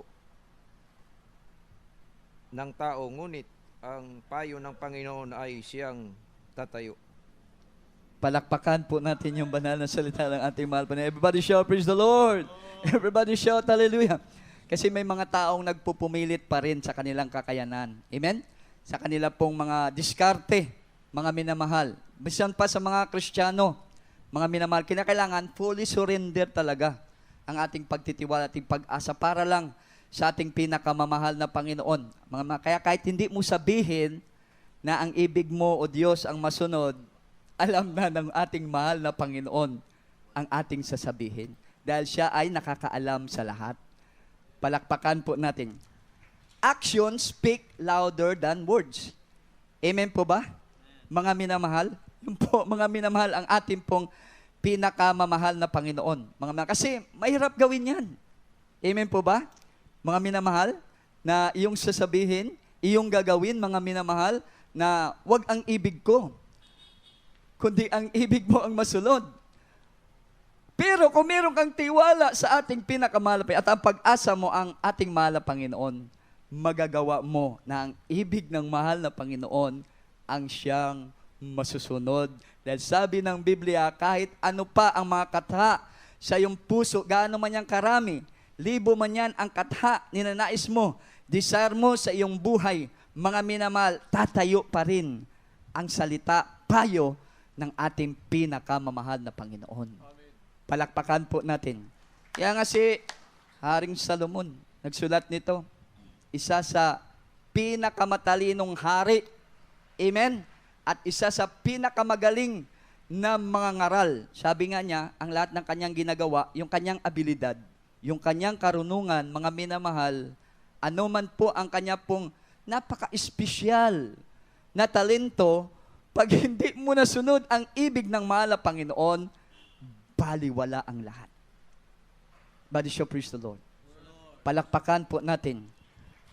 ng tao, ngunit ang payo ng Panginoon ay siyang tatayo. Palakpakan po natin yung banal na salita ng ating mahal pa. Everybody shout, praise the Lord! Everybody shout, hallelujah! Kasi may mga taong nagpupumilit pa rin sa kanilang kakayanan. Amen? Sa kanila pong mga diskarte, mga minamahal. Bisan pa sa mga Kristiyano, mga minamahal, kinakailangan fully surrender talaga ang ating pagtitiwala, ating pag-asa para lang sa ating pinakamamahal na Panginoon. Kaya kahit hindi mo sabihin na ang ibig mo o Diyos ang masunod, alam na ng ating mahal na Panginoon ang ating sasabihin. Dahil siya ay nakakaalam sa lahat. Palakpakan po natin. Actions speak louder than words. Amen po ba? Mga minamahal? Yun po, mga minamahal, ang ating pong pinakamamahal na Panginoon. Kasi mahirap gawin yan. Amen po ba? Mga minamahal, na iyong sasabihin, iyong gagawin, mga minamahal, na wag ang ibig ko, kundi ang ibig mo ang masunod. Pero kung meron kang tiwala sa ating pinakamalapit at ang pag-asa mo ang ating mahal na Panginoon, magagawa mo na ang ibig ng mahal na Panginoon ang siyang masusunod. Dahil sabi ng Biblia, kahit ano pa ang mga katha sa iyong puso, gaano man yang karami, libo man yan ang katha ninanais mo, desire mo sa iyong buhay, mga minamahal, tatayo pa rin ang salita, payo ng ating pinakamamahal na Panginoon. Palakpakan po natin. Kaya nga si Haring Salomon, nagsulat nito, isa sa pinakamatalinong hari, amen, at isa sa pinakamagaling na mga ngaral. Sabi nga niya, ang lahat ng kanyang ginagawa, yung kanyang abilidad, yung kanyang karunungan, mga minamahal, ano man po ang kanya pong napaka-espesyal na talento, pag hindi mo nasunod ang ibig ng mahal na Panginoon, baliwala ang lahat. Body show, praise the Lord. Palakpakan po natin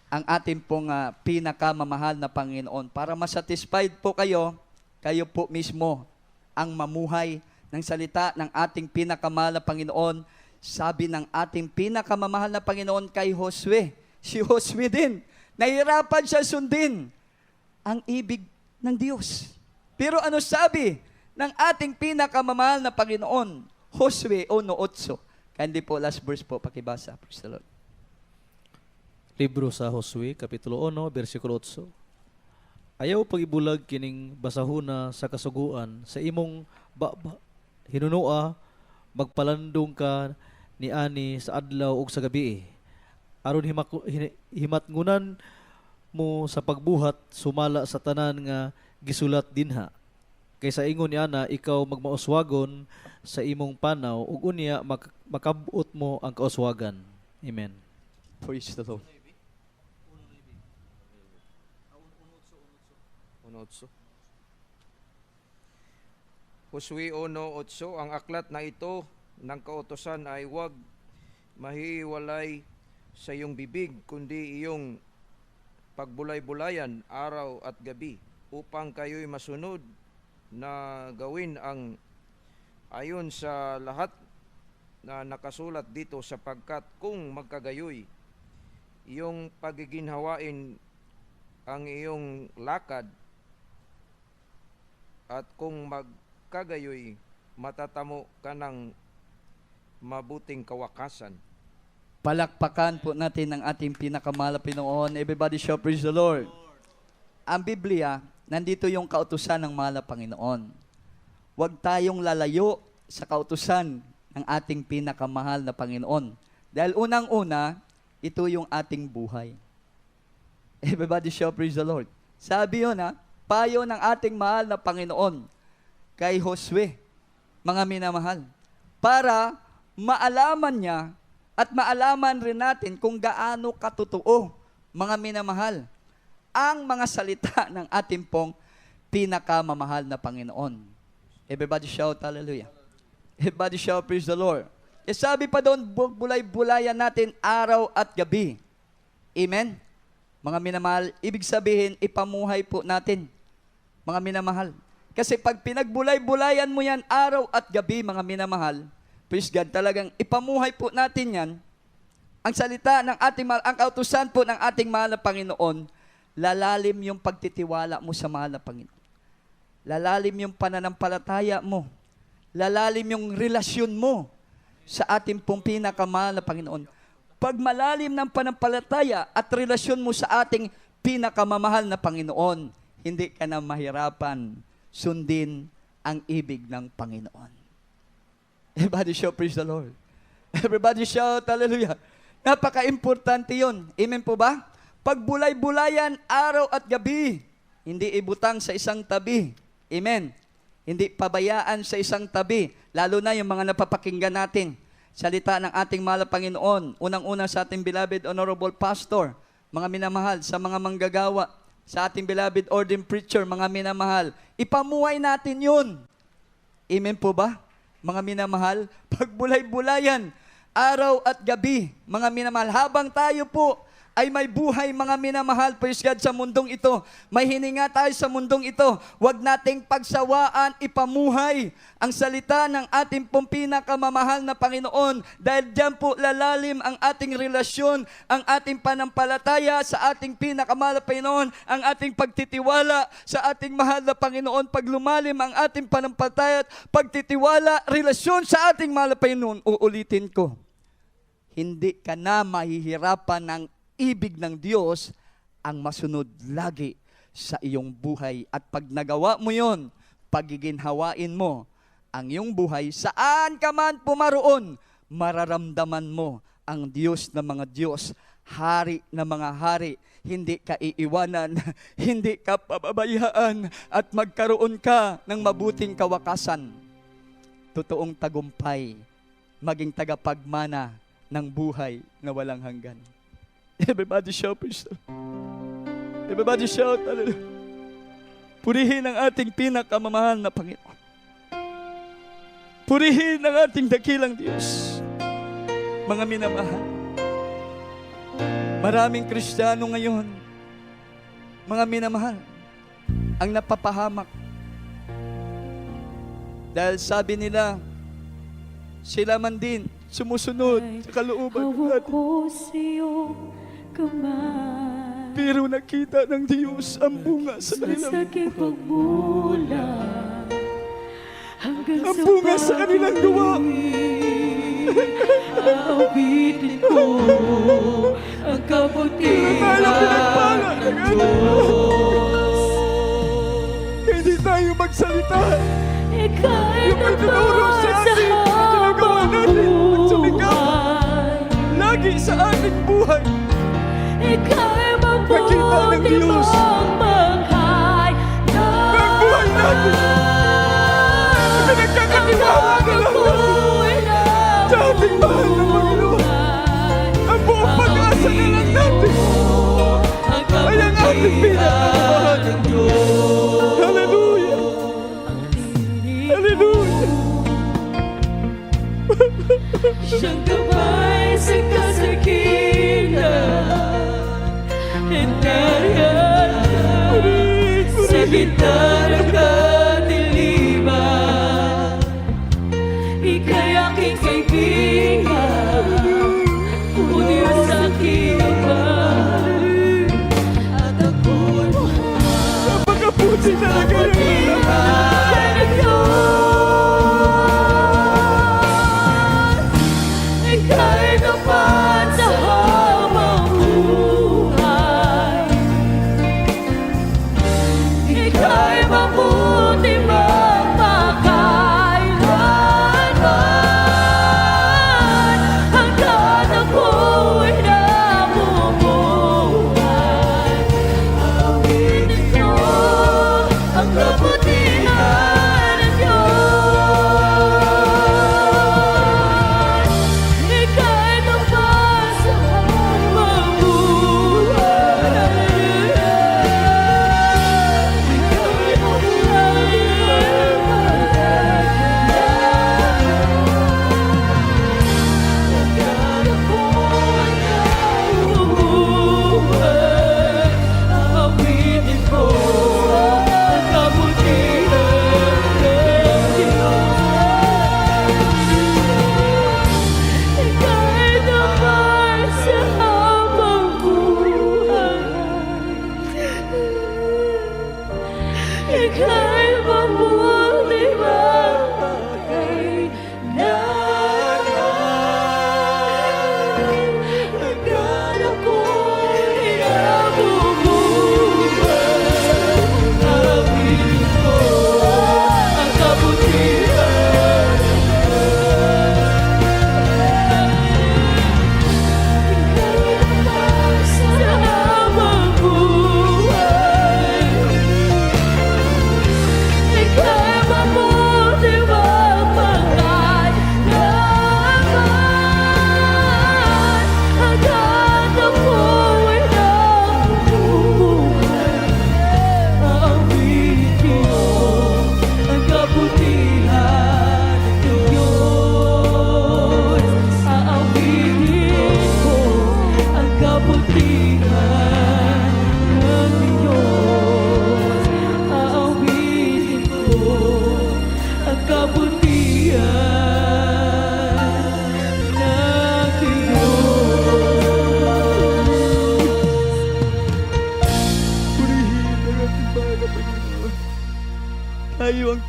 ang ating pong pinakamamahal na Panginoon. Para masatisfied po kayo, kayo po mismo ang mamuhay ng salita ng ating pinakamamahal na Panginoon. Sabi ng ating pinakamamahal na Panginoon kay Josue, si Josue din, nahirapan siya sundin ang ibig ng Diyos. Pero ano sabi ng ating pinakamamahal na Panginoon? Josue 1:8. Kandi po, last verse po, pakibasa. Praise the Lord. Libro sa Josue, Kapitulo 1, versikulo 8. Ayaw pagibulag kining basahuna sa kasuguan, sa imong hinunua, magpalandong ka ni ani sa adlaw ug sa gabi. Aron himatngunan mo sa pagbuhat, sumala sa tanan nga gisulat dinha. Kaysa ingon ni ana, ikaw magmauswagon sa imong panaw, ug unya makabut mo ang kauswagan. Amen. Praise the Lord. 1:8. Josue 1:8, ang aklat na ito ng kautosan ay huwag mahiwalay sa iyong bibig, kundi iyong pagbulay-bulayan araw at gabi, upang kayo'y masunod na gawin ang ayon sa lahat na nakasulat dito, sapagkat kung magkagayoy iyong pagiginhawain ang iyong lakad, at kung magkagayoy matatamo ka ng mabuting kawakasan. Palakpakan po natin ang ating pinakamahal na Panginoon. Everybody shout, praise the Lord. Ang Biblia, nandito yung kautusan ng mahal na Panginoon. Huwag tayong lalayo sa kautusan ng ating pinakamahal na Panginoon. Dahil unang-una, ito yung ating buhay. Everybody shout, praise the Lord. Sabi yun payo ng ating mahal na Panginoon kay Josue, mga minamahal, para maalaman niya at maalaman rin natin kung gaano katotoo, mga minamahal, ang mga salita ng ating pong pinakamamahal na Panginoon. Everybody shout hallelujah. Everybody shout praise the Lord. E sabi pa doon, bulay-bulayan natin araw at gabi. Amen? Mga minamahal, ibig sabihin, ipamuhay po natin. Mga minamahal. Kasi pag pinagbulay-bulayan mo yan araw at gabi, mga minamahal, praise God, talagang ipamuhay po natin yan. Ang salita ng ating mahal, ang kautusan po ng ating mahal na Panginoon, lalalim yung pagtitiwala mo sa mahal na Panginoon. Lalalim yung pananampalataya mo. Lalalim yung relasyon mo sa ating pong pinakamahal na Panginoon. Pag malalim ng panampalataya at relasyon mo sa ating pinakamamahal na Panginoon, hindi ka na mahirapan sundin ang ibig ng Panginoon. Everybody shout praise the Lord. Everybody shout hallelujah. Napaka-importante yun. Amen po ba? Pagbulay-bulayan araw at gabi, hindi ibutang sa isang tabi. Amen. Hindi pabayaan sa isang tabi. Lalo na yung mga napapakinggan natin. Salita ng ating mahal na Panginoon. Unang-una sa ating beloved honorable pastor, mga minamahal, sa mga manggagawa, sa ating beloved ordained preacher, mga minamahal. Ipamuhay natin yun. Amen po ba? Mga minamahal, pagbulay-bulayan, araw at gabi, mga minamahal, habang tayo po ay may buhay, mga minamahal, praise God, sa mundong ito. May hininga tayo sa mundong ito. Huwag nating pagsawaan, ipamuhay ang salita ng ating pong pinakamamahal na Panginoon. Dahil diyan po lalalim ang ating relasyon, ang ating panampalataya sa ating pinakamahal na Panginoon, ang ating pagtitiwala sa ating mahal na Panginoon. Pag lumalim ang ating panampalataya at pagtitiwala, relasyon sa ating mahal na Panginoon, uulitin ko, hindi ka na mahihirapan ng ibig ng Diyos ang masunod lagi sa iyong buhay. At pag nagawa mo yon, pagiginhawain mo ang iyong buhay, saan ka man pumaroon, mararamdaman mo ang Diyos na mga Diyos, hari na mga hari. Hindi ka iiwanan, hindi ka pababayaan, at magkaroon ka ng mabuting kawakasan. Totoong tagumpay, maging tagapagmana ng buhay na walang hanggan. Everybody shout, praise the Lord. Everybody shout, hallelujah. Purihin ang ating pinakamamahal na Panginoon. Purihin ang ating dakilang Diyos. Mga minamahal, maraming Kristiyano ngayon, mga minamahal, ang napapahamak. Dahil sabi nila, sila man din sumusunod sa kalooban ng hawak ating. ko sa iyong kamay. Pero nakita ng Diyos ang bunga sa kanilang Masakit pagmula hanggang ang bunga sa kanilang gawa. Aawitin ko ang kabutihan Tayo pinagpala ng ating Diyos. Hindi tayo magsalita. Ika'y Yung may tinuro sa atin, ginagawa natin, magsumigaw. Lagi sa ating buhay. Ika'y Nakita ng Diyos. maghay Ang buhay natin. Pinagkakatiwala na lang natin sa ating mahal na Panginoon. Ang buong pag-asa na lang natin ay ang ating pinakamahal. Hallelujah! Hallelujah! Siyang gabay sa kasakitan, hinarihan sa gitna ng kadiliman. Ika'y aking kaibigan, o Diyos aking Ama, at ako'y Napakabuti talaga yung mahal ng Diyos. Ika'y tapat sa habang buhay. Ika'y mabuti magpakailanman. Hanggang ako'y namumuhay, awitin ko ang kabutihan ng Diyos. Ika'y tapat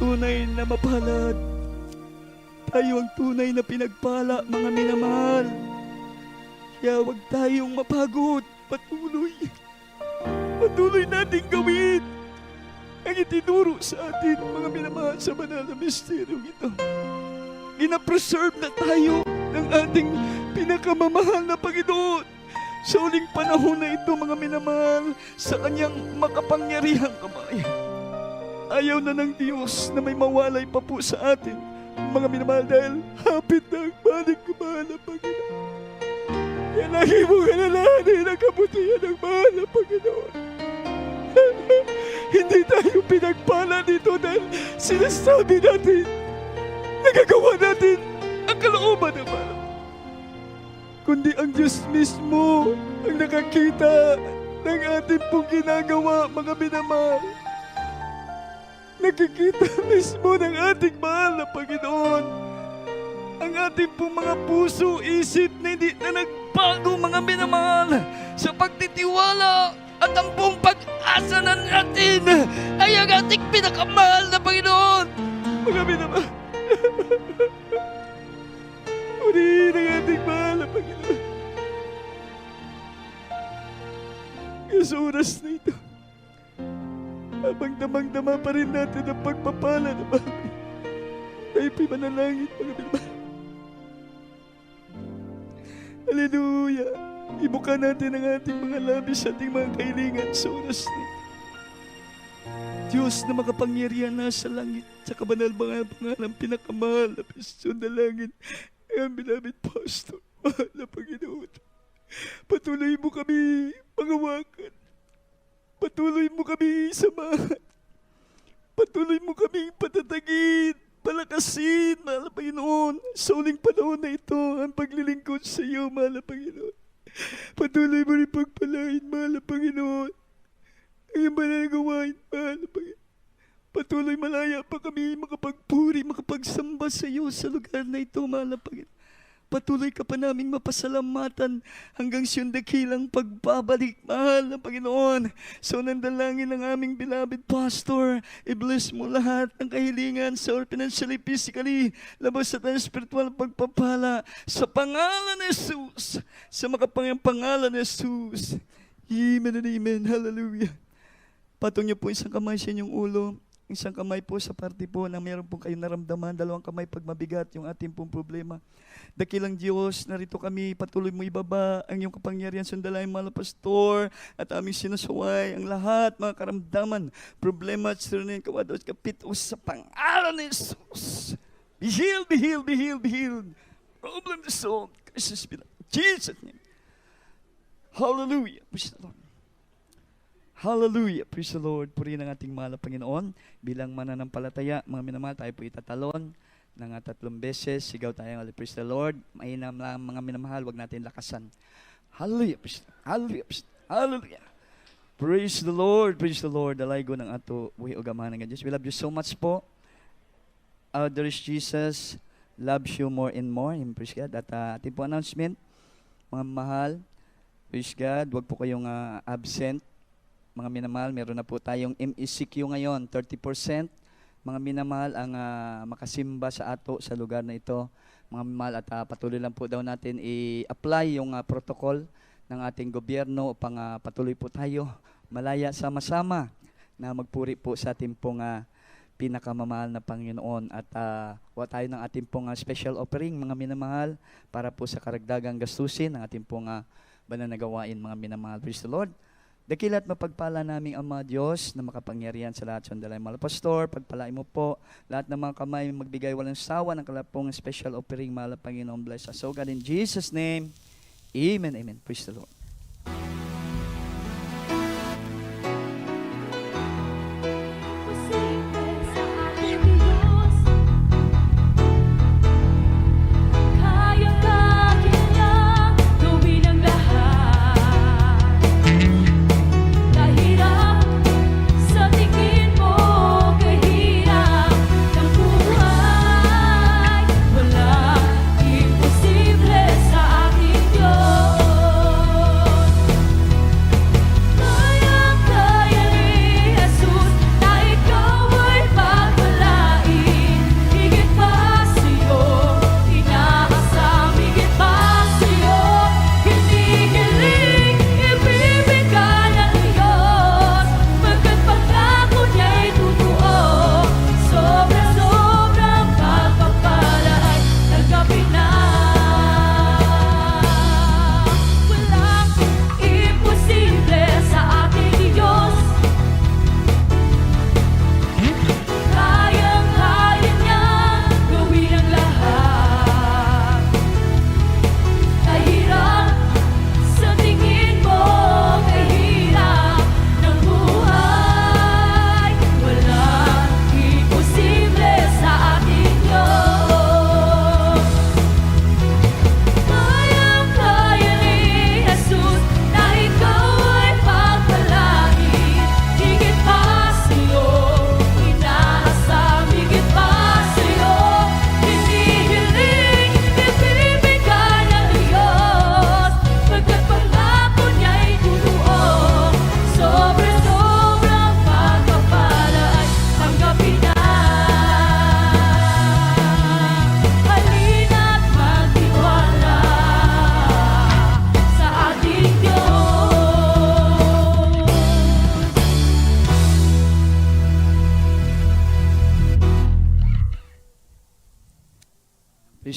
tunay na mapalad. Tayo ang tunay na pinagpala, mga minamahal. Kaya huwag tayong mapagod. Patuloy nating gawin ang itinuro sa atin, mga minamahal, sa banal na misteryong ito. Ina-preserve na tayo ng ating pinakamamahal na Panginoon sa uling panahon na ito, mga minamahal, sa kanyang makapangyarihang kamay. Ayaw na ng Diyos na may mawalay pa po sa atin, mga minamahal, dahil hapit na ang balik kamahal na Panginoon. Kaya lagi mong alalahanin ang kabutihan ng mahal na Panginoon. Hindi tayo pinagpala dito dahil sinasabi natin, nagagawa natin ang kalooban ng mahal, kundi ang Diyos mismo ang nakakita ng ating pong ginagawa, mga minamahal. Nakikita mismo ng ating mahal na Panginoon ang ating pong mga puso, isip na hindi na nagbago, mga minamahal, sa pagtitiwala at ang buong pag-asa na natin ay ang ating pinakamahal na Panginoon, mga minamahal. Uriin ang ating mahal na Panginoon. Kaya sa oras na ito, habang damang-dama pa rin natin ang pagpapala na bagay, tayo pimanalangin, mga minamahal. Hallelujah! Ibuka natin ang ating mga labis, ating mga kahilingan sa oras na ito. Diyos na makapangyarihan na sa langit, sa kabanal-bangal pangalang pinakamahal na Pistyon na langit, ang beloved pastor, mahal na Panginoon. Patuloy mo kami pangawakan. Patuloy mo kami samahan. Patuloy mo kami patatagin, palakasin, mahal na Panginoon. Sa uling panahon na ito, ang paglilingkod sa iyo, mahal na Panginoon. Patuloy mo rin pagpalain, mahal na Panginoon, ang iyong banal na gawain, mahal na Panginoon. Patuloy malaya pa kami makapagpuri, makapagsamba sa iyo sa lugar na ito, mahal na Panginoon. Patuloy ka pa naming mapasalamatan hanggang siyang dakilang pagbabalik, mahal na Panginoon. So nandalangin ng aming beloved pastor, i-bless mo lahat ng kahilingan sa financially, physically, labas sa tayong spiritual pagpapala sa pangalan ni Jesus, sa makapangyang pangalan ni Jesus. Amen and amen. Hallelujah. Patong niyo po isang kamay sa inyong ulo. Isang kamay po sa parte po na mayroon po kayong naramdaman. Dalawang kamay pag mabigat yung ating pong problema. Dakilang Diyos, narito kami, patuloy mo ibaba ang iyong kapangyarihan, sundalain mga pastor, at aming sinasaway ang lahat, mga karamdaman, problema at sirinin, kawados, kapitos sa pangalan ni Jesus. Be healed, be healed, be healed, be healed. Problem is solved. Jesus' Jesus' name. Hallelujah. Praise the Lord. Hallelujah. Praise the Lord. Purihin ang ating mahal na Panginoon. Bilang mananampalataya, mga minamahal, tayo po itatalon ng 3 beses. Sigaw tayo ng praise the Lord. Mainam lang, mga minamahal, wag natin lakasan. Hallelujah. Praise the Lord. Hallelujah. Hallelujah. Praise the Lord. Praise the Lord. Dalay go ng ato buhi o gamahan ng Diyos. We love you so much po. There is Jesus loves you more and more. Praise God. At ating po announcement, mga mahal, praise God, wag po kayong absent. Mga minamahal, meron na po tayong MECQ ngayon, 30%. Mga minamahal ang makasimba sa ato sa lugar na ito. Mga minamahal, at patuloy lang po daw natin i-apply yung protocol ng ating gobyerno upang patuloy po tayo malaya sama-sama na magpuri po sa ating pong pinakamamahal na Panginoon. At wa tayo ng ating pong special offering, mga minamahal, para po sa karagdagang gastusin ng ating pong banal na gawain, mga minamahal. Praise the Lord. Dakilat mapagpala naming Ama Diyos na makapangyarihan sa lahat. Sandalay mga pastor, pagpalain mo po lahat ng mga kamay magbigay walang sawa ng kalapong special offering, mahal na Panginoon. Bless us, so God, in Jesus' name, amen, amen. Praise the Lord. Walang imposible sa ating Diyos.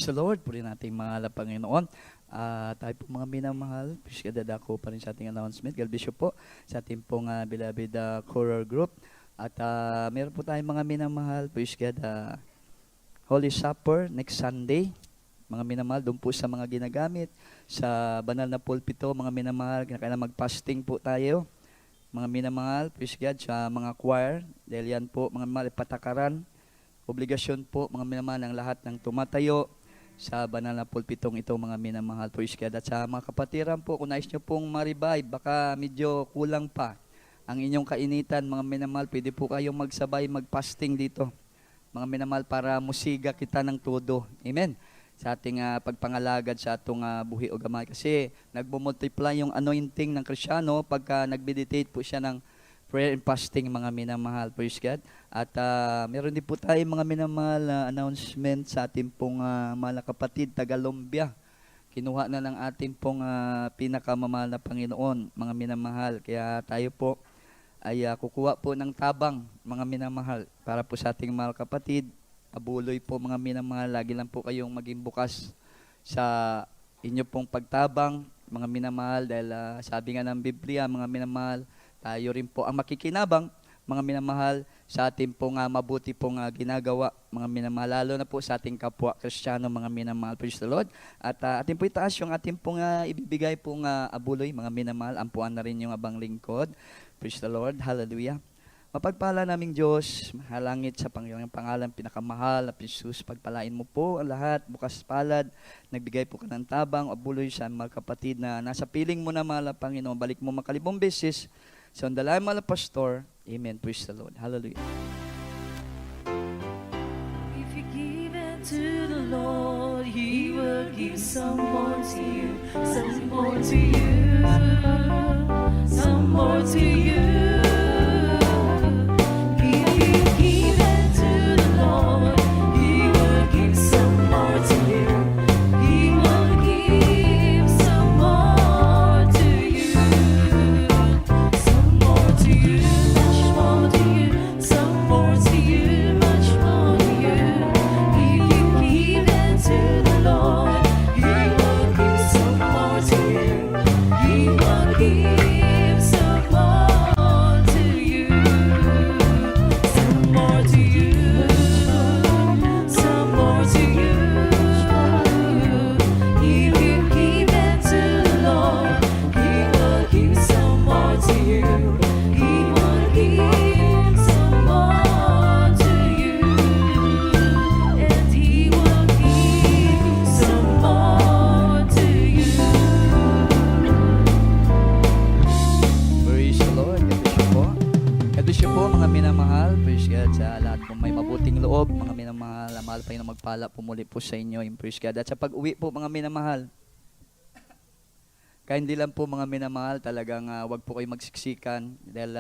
Praise the Lord. Puri nating mga Panginoon. Tayo po mga minamahal, please kadadako pa rin sa ating announcement. God bless you po sa ating pong beloved choral group. At meron po tayong mga minamahal, please God, Holy Supper next Sunday. Mga minamahal, doon po sa mga ginagamit sa banal na pulpito, mga minamahal, kailangan mag-fasting po tayo. Mga minamahal, please God, sa mga choir, dahil yan po, mga minamahal, patakaran, obligasyon po, mga minamahal, ng lahat ng tumatayo sa banal na pulpitong ito, mga minamahal, praise God. At sa mga kapatiran po, kung nais nyo pong ma-revive, baka medyo kulang pa ang inyong kainitan, mga minamahal, pwede po kayong magsabay, mag-fasting dito, mga minamahal, para musiga kita ng todo. Amen. Sa ating pagpangalagad sa atong buhi o gamay. Kasi nagmumultiply yung anointing ng Kristyano pagka nag-meditate po siya ng prayer and fasting, mga minamahal, praise God. At meron din po tayo mga minamahal announcement sa ating pong mahal na kapatid, Tagalombia. Kinuha na ng ating pong pinakamamahal na Panginoon, mga minamahal. Kaya tayo po ay kukuha po ng tabang, mga minamahal, para po sa ating mahal kapatid. Abuloy po, mga minamahal, lagi lang po kayong maging bukas sa inyo pong pagtabang, mga minamahal, dahil sabi nga ng Biblia, mga minamahal, tayo rin po ang makikinabang, mga minamahal, sa ating pong mabuti pong ginagawa, mga minamahal, lalo na po sa ating kapwa Kristiyano, mga minamahal, praise the Lord. At ating po itaas yung ating pong ibibigay pong abuloy, mga minamahal, ampuan na rin yung abang lingkod, praise the Lord, hallelujah. Mapagpala naming Diyos, mahalangit sa Panginoong pangalan, pinakamahal na Jesus, pagpalain mo po ang lahat, bukas palad, nagbigay po ka ng tabang, abuloy sa mga kapatid na nasa piling mo na, mahal na Panginoon, balik mo makalibong beses, sa andalay, mahal na Pastor, amen, praise the Lord, hallelujah. If you give it to the Lord, He will give some more to you, some more to you, some more to you. If you give it to the Lord, He will give some more to you. He will give some more to you, some more to you, much more to you, some more to you, much more to you. If you give it to the Lord, He will give some more to you. He will give some more to you, some more to you, some more to you. If you give it to the Lord, He will give some more to you. He will give some more to you, and He will give some more to you. Praise the Lord. God bless you po. God bless you po, mga minamahal. Praise God sa lahat po may mabuting loob, mga minamahal. Mahal pa yung magpala pumuli po sa inyo. Praise God. At sa pag-uwi po, mga minamahal, kaya hindi lang po, mga minamahal, talagang wag po kayo magsiksikan dahil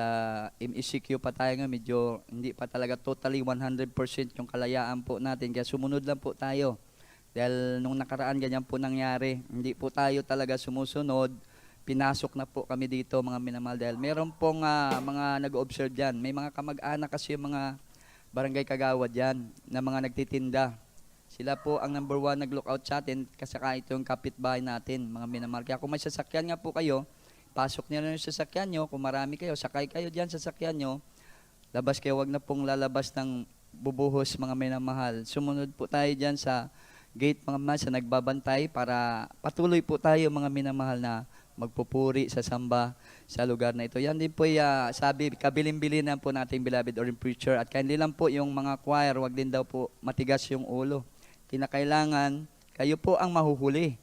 MECQ pa tayo nga, medyo hindi pa talaga totally 100% yung kalayaan po natin. Kaya sumunod lang po tayo. Dahil nung nakaraan ganyan po nangyari, hindi po tayo talaga sumusunod. Pinasok na po kami dito, mga minamahal, dahil meron pong mga nag-observe dyan. May mga kamag-anak kasi yung mga barangay kagawad dyan na mga nagtitinda. Sila po ang number one nag-lookout sa atin kasi ito yung kapitbahay natin, mga minamahal. Kaya kung may sasakyan nga po kayo, pasok niyo na yung sasakyan nyo. Kung marami kayo, sakay kayo dyan sa sasakyan nyo. Labas kayo, wag na pong lalabas ng bubuhos, mga minamahal. Sumunod po tayo dyan sa gate, mga minamahal, sa nagbabantay para patuloy po tayo, mga minamahal, na magpupuri sa samba sa lugar na ito. Yan din po sabi, kabilin-bilinan po nating beloved ordained preacher. At hindi lang po yung mga choir, wag din daw po matigas yung ulo. Kinakailangan, kayo po ang mahuhuli.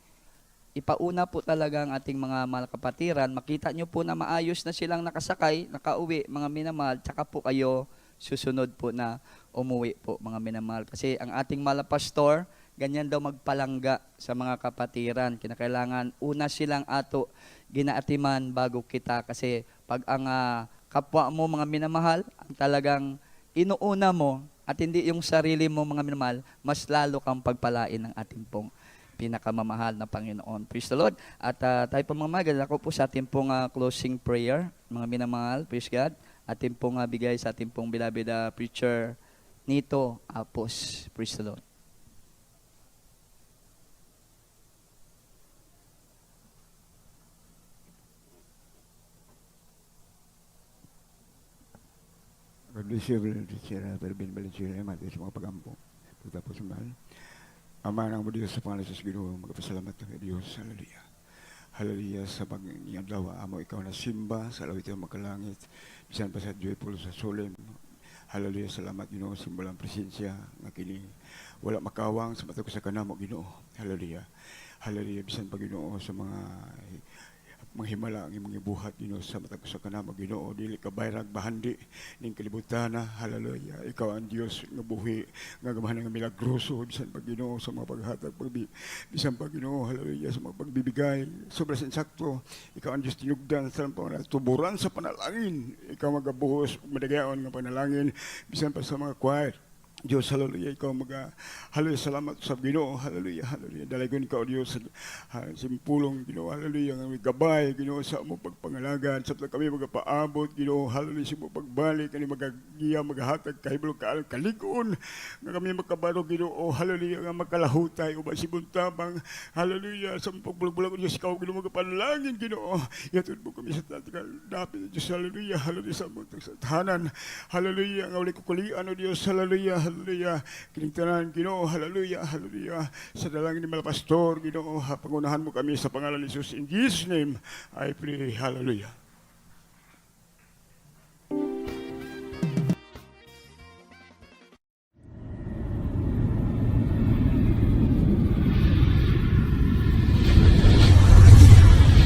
Ipauna po talaga ang ating mga mahal kapatiran. Makita nyo po na maayos na silang nakasakay, nakauwi, mga minamahal, tsaka po kayo susunod po na umuwi po, mga minamahal. Kasi ang ating mahal na pastor, ganyan daw magpalangga sa mga kapatiran. Kinakailangan una silang ato ginaatiman bago kita. Kasi pag ang kapwa mo, mga minamahal, ang talagang inuuna mo at hindi yung sarili mo, mga minamahal, mas lalo kang pagpalain ng ating pong pinakamamahal na Panginoon. Praise the Lord. At tayo po, mga magal, ako po sa ating pong closing prayer, mga minamahal, praise God. Ating pong bigay sa ating pong beloved preacher Nito Apos. Praise the Lord. God bless you, Brother Teacher Pervin Valenzuela, mati sa mga pagampo. Pagtapos mahal. Ama ng Diyos sa pangalan sa Ginoo, magpasalamat ng Diyos. Hallelujah. Hallelujah sa pag-inyang dawa. Amo ikaw na simba sa lawit ng makalangit. Bisan pa sa joyful sa solemn. Hallelujah. Salamat Ginoo sa imong presensya nga kini wala makawang sa matag sa kanamo Ginoo. Hallelujah. Hallelujah. Bisan pa Ginoo sa mga himala ang imong gibuhat Ginoo sa matag sa kanamo Ginoo, dili ka bayrag bahandi ning kalibutan. Hallelujah. Ikaw ang Dios nga buhi nga gamahan nga milagroso bisan pa Ginoo sa mga paghatag bisan pa Ginoo. Hallelujah. Sa mga pagbibigay sobra sa insakto. Ikaw ang Dios tinugdan sa tuburan sa panalangin. Ikaw magabuhos ug madagayon nga panalangin bisan pa sa mga choir. Diyos, hallelujah, ikaw hallelujah, salamat sa Ginoo, hallelujah, hallelujah. Dalagon ikaw, Diyos, simpulong, Ginoo, hallelujah, nga may gabay, Ginoo, sa mo pagpangalagan, sa kami magapaabot, Ginoo, hallelujah, sa mo pagbalik, kani magagiya, magahatag, kahibulong kaligon, nga kami magkabaro, Ginoo, hallelujah, nga makalahutay, uba si buntabang, hallelujah, sa mo pagbulag-bulag, Diyos, ikaw, Ginoo, magapanalangin, Ginoo, yatod mo kami sa tatikal, dapit, Diyos, hallelujah, hallelujah, sa mo sa tahanan, hallelujah, nga ulit kukulian, o Diyos, hallelujah, hallelujah. Kinigtanan, Ginoo, hallelujah, hallelujah. Sa dalangin ni Malapastor, Ginoo, pangunahan mo kami sa pangalan ni Jesus. In Jesus' name, I pray, hallelujah.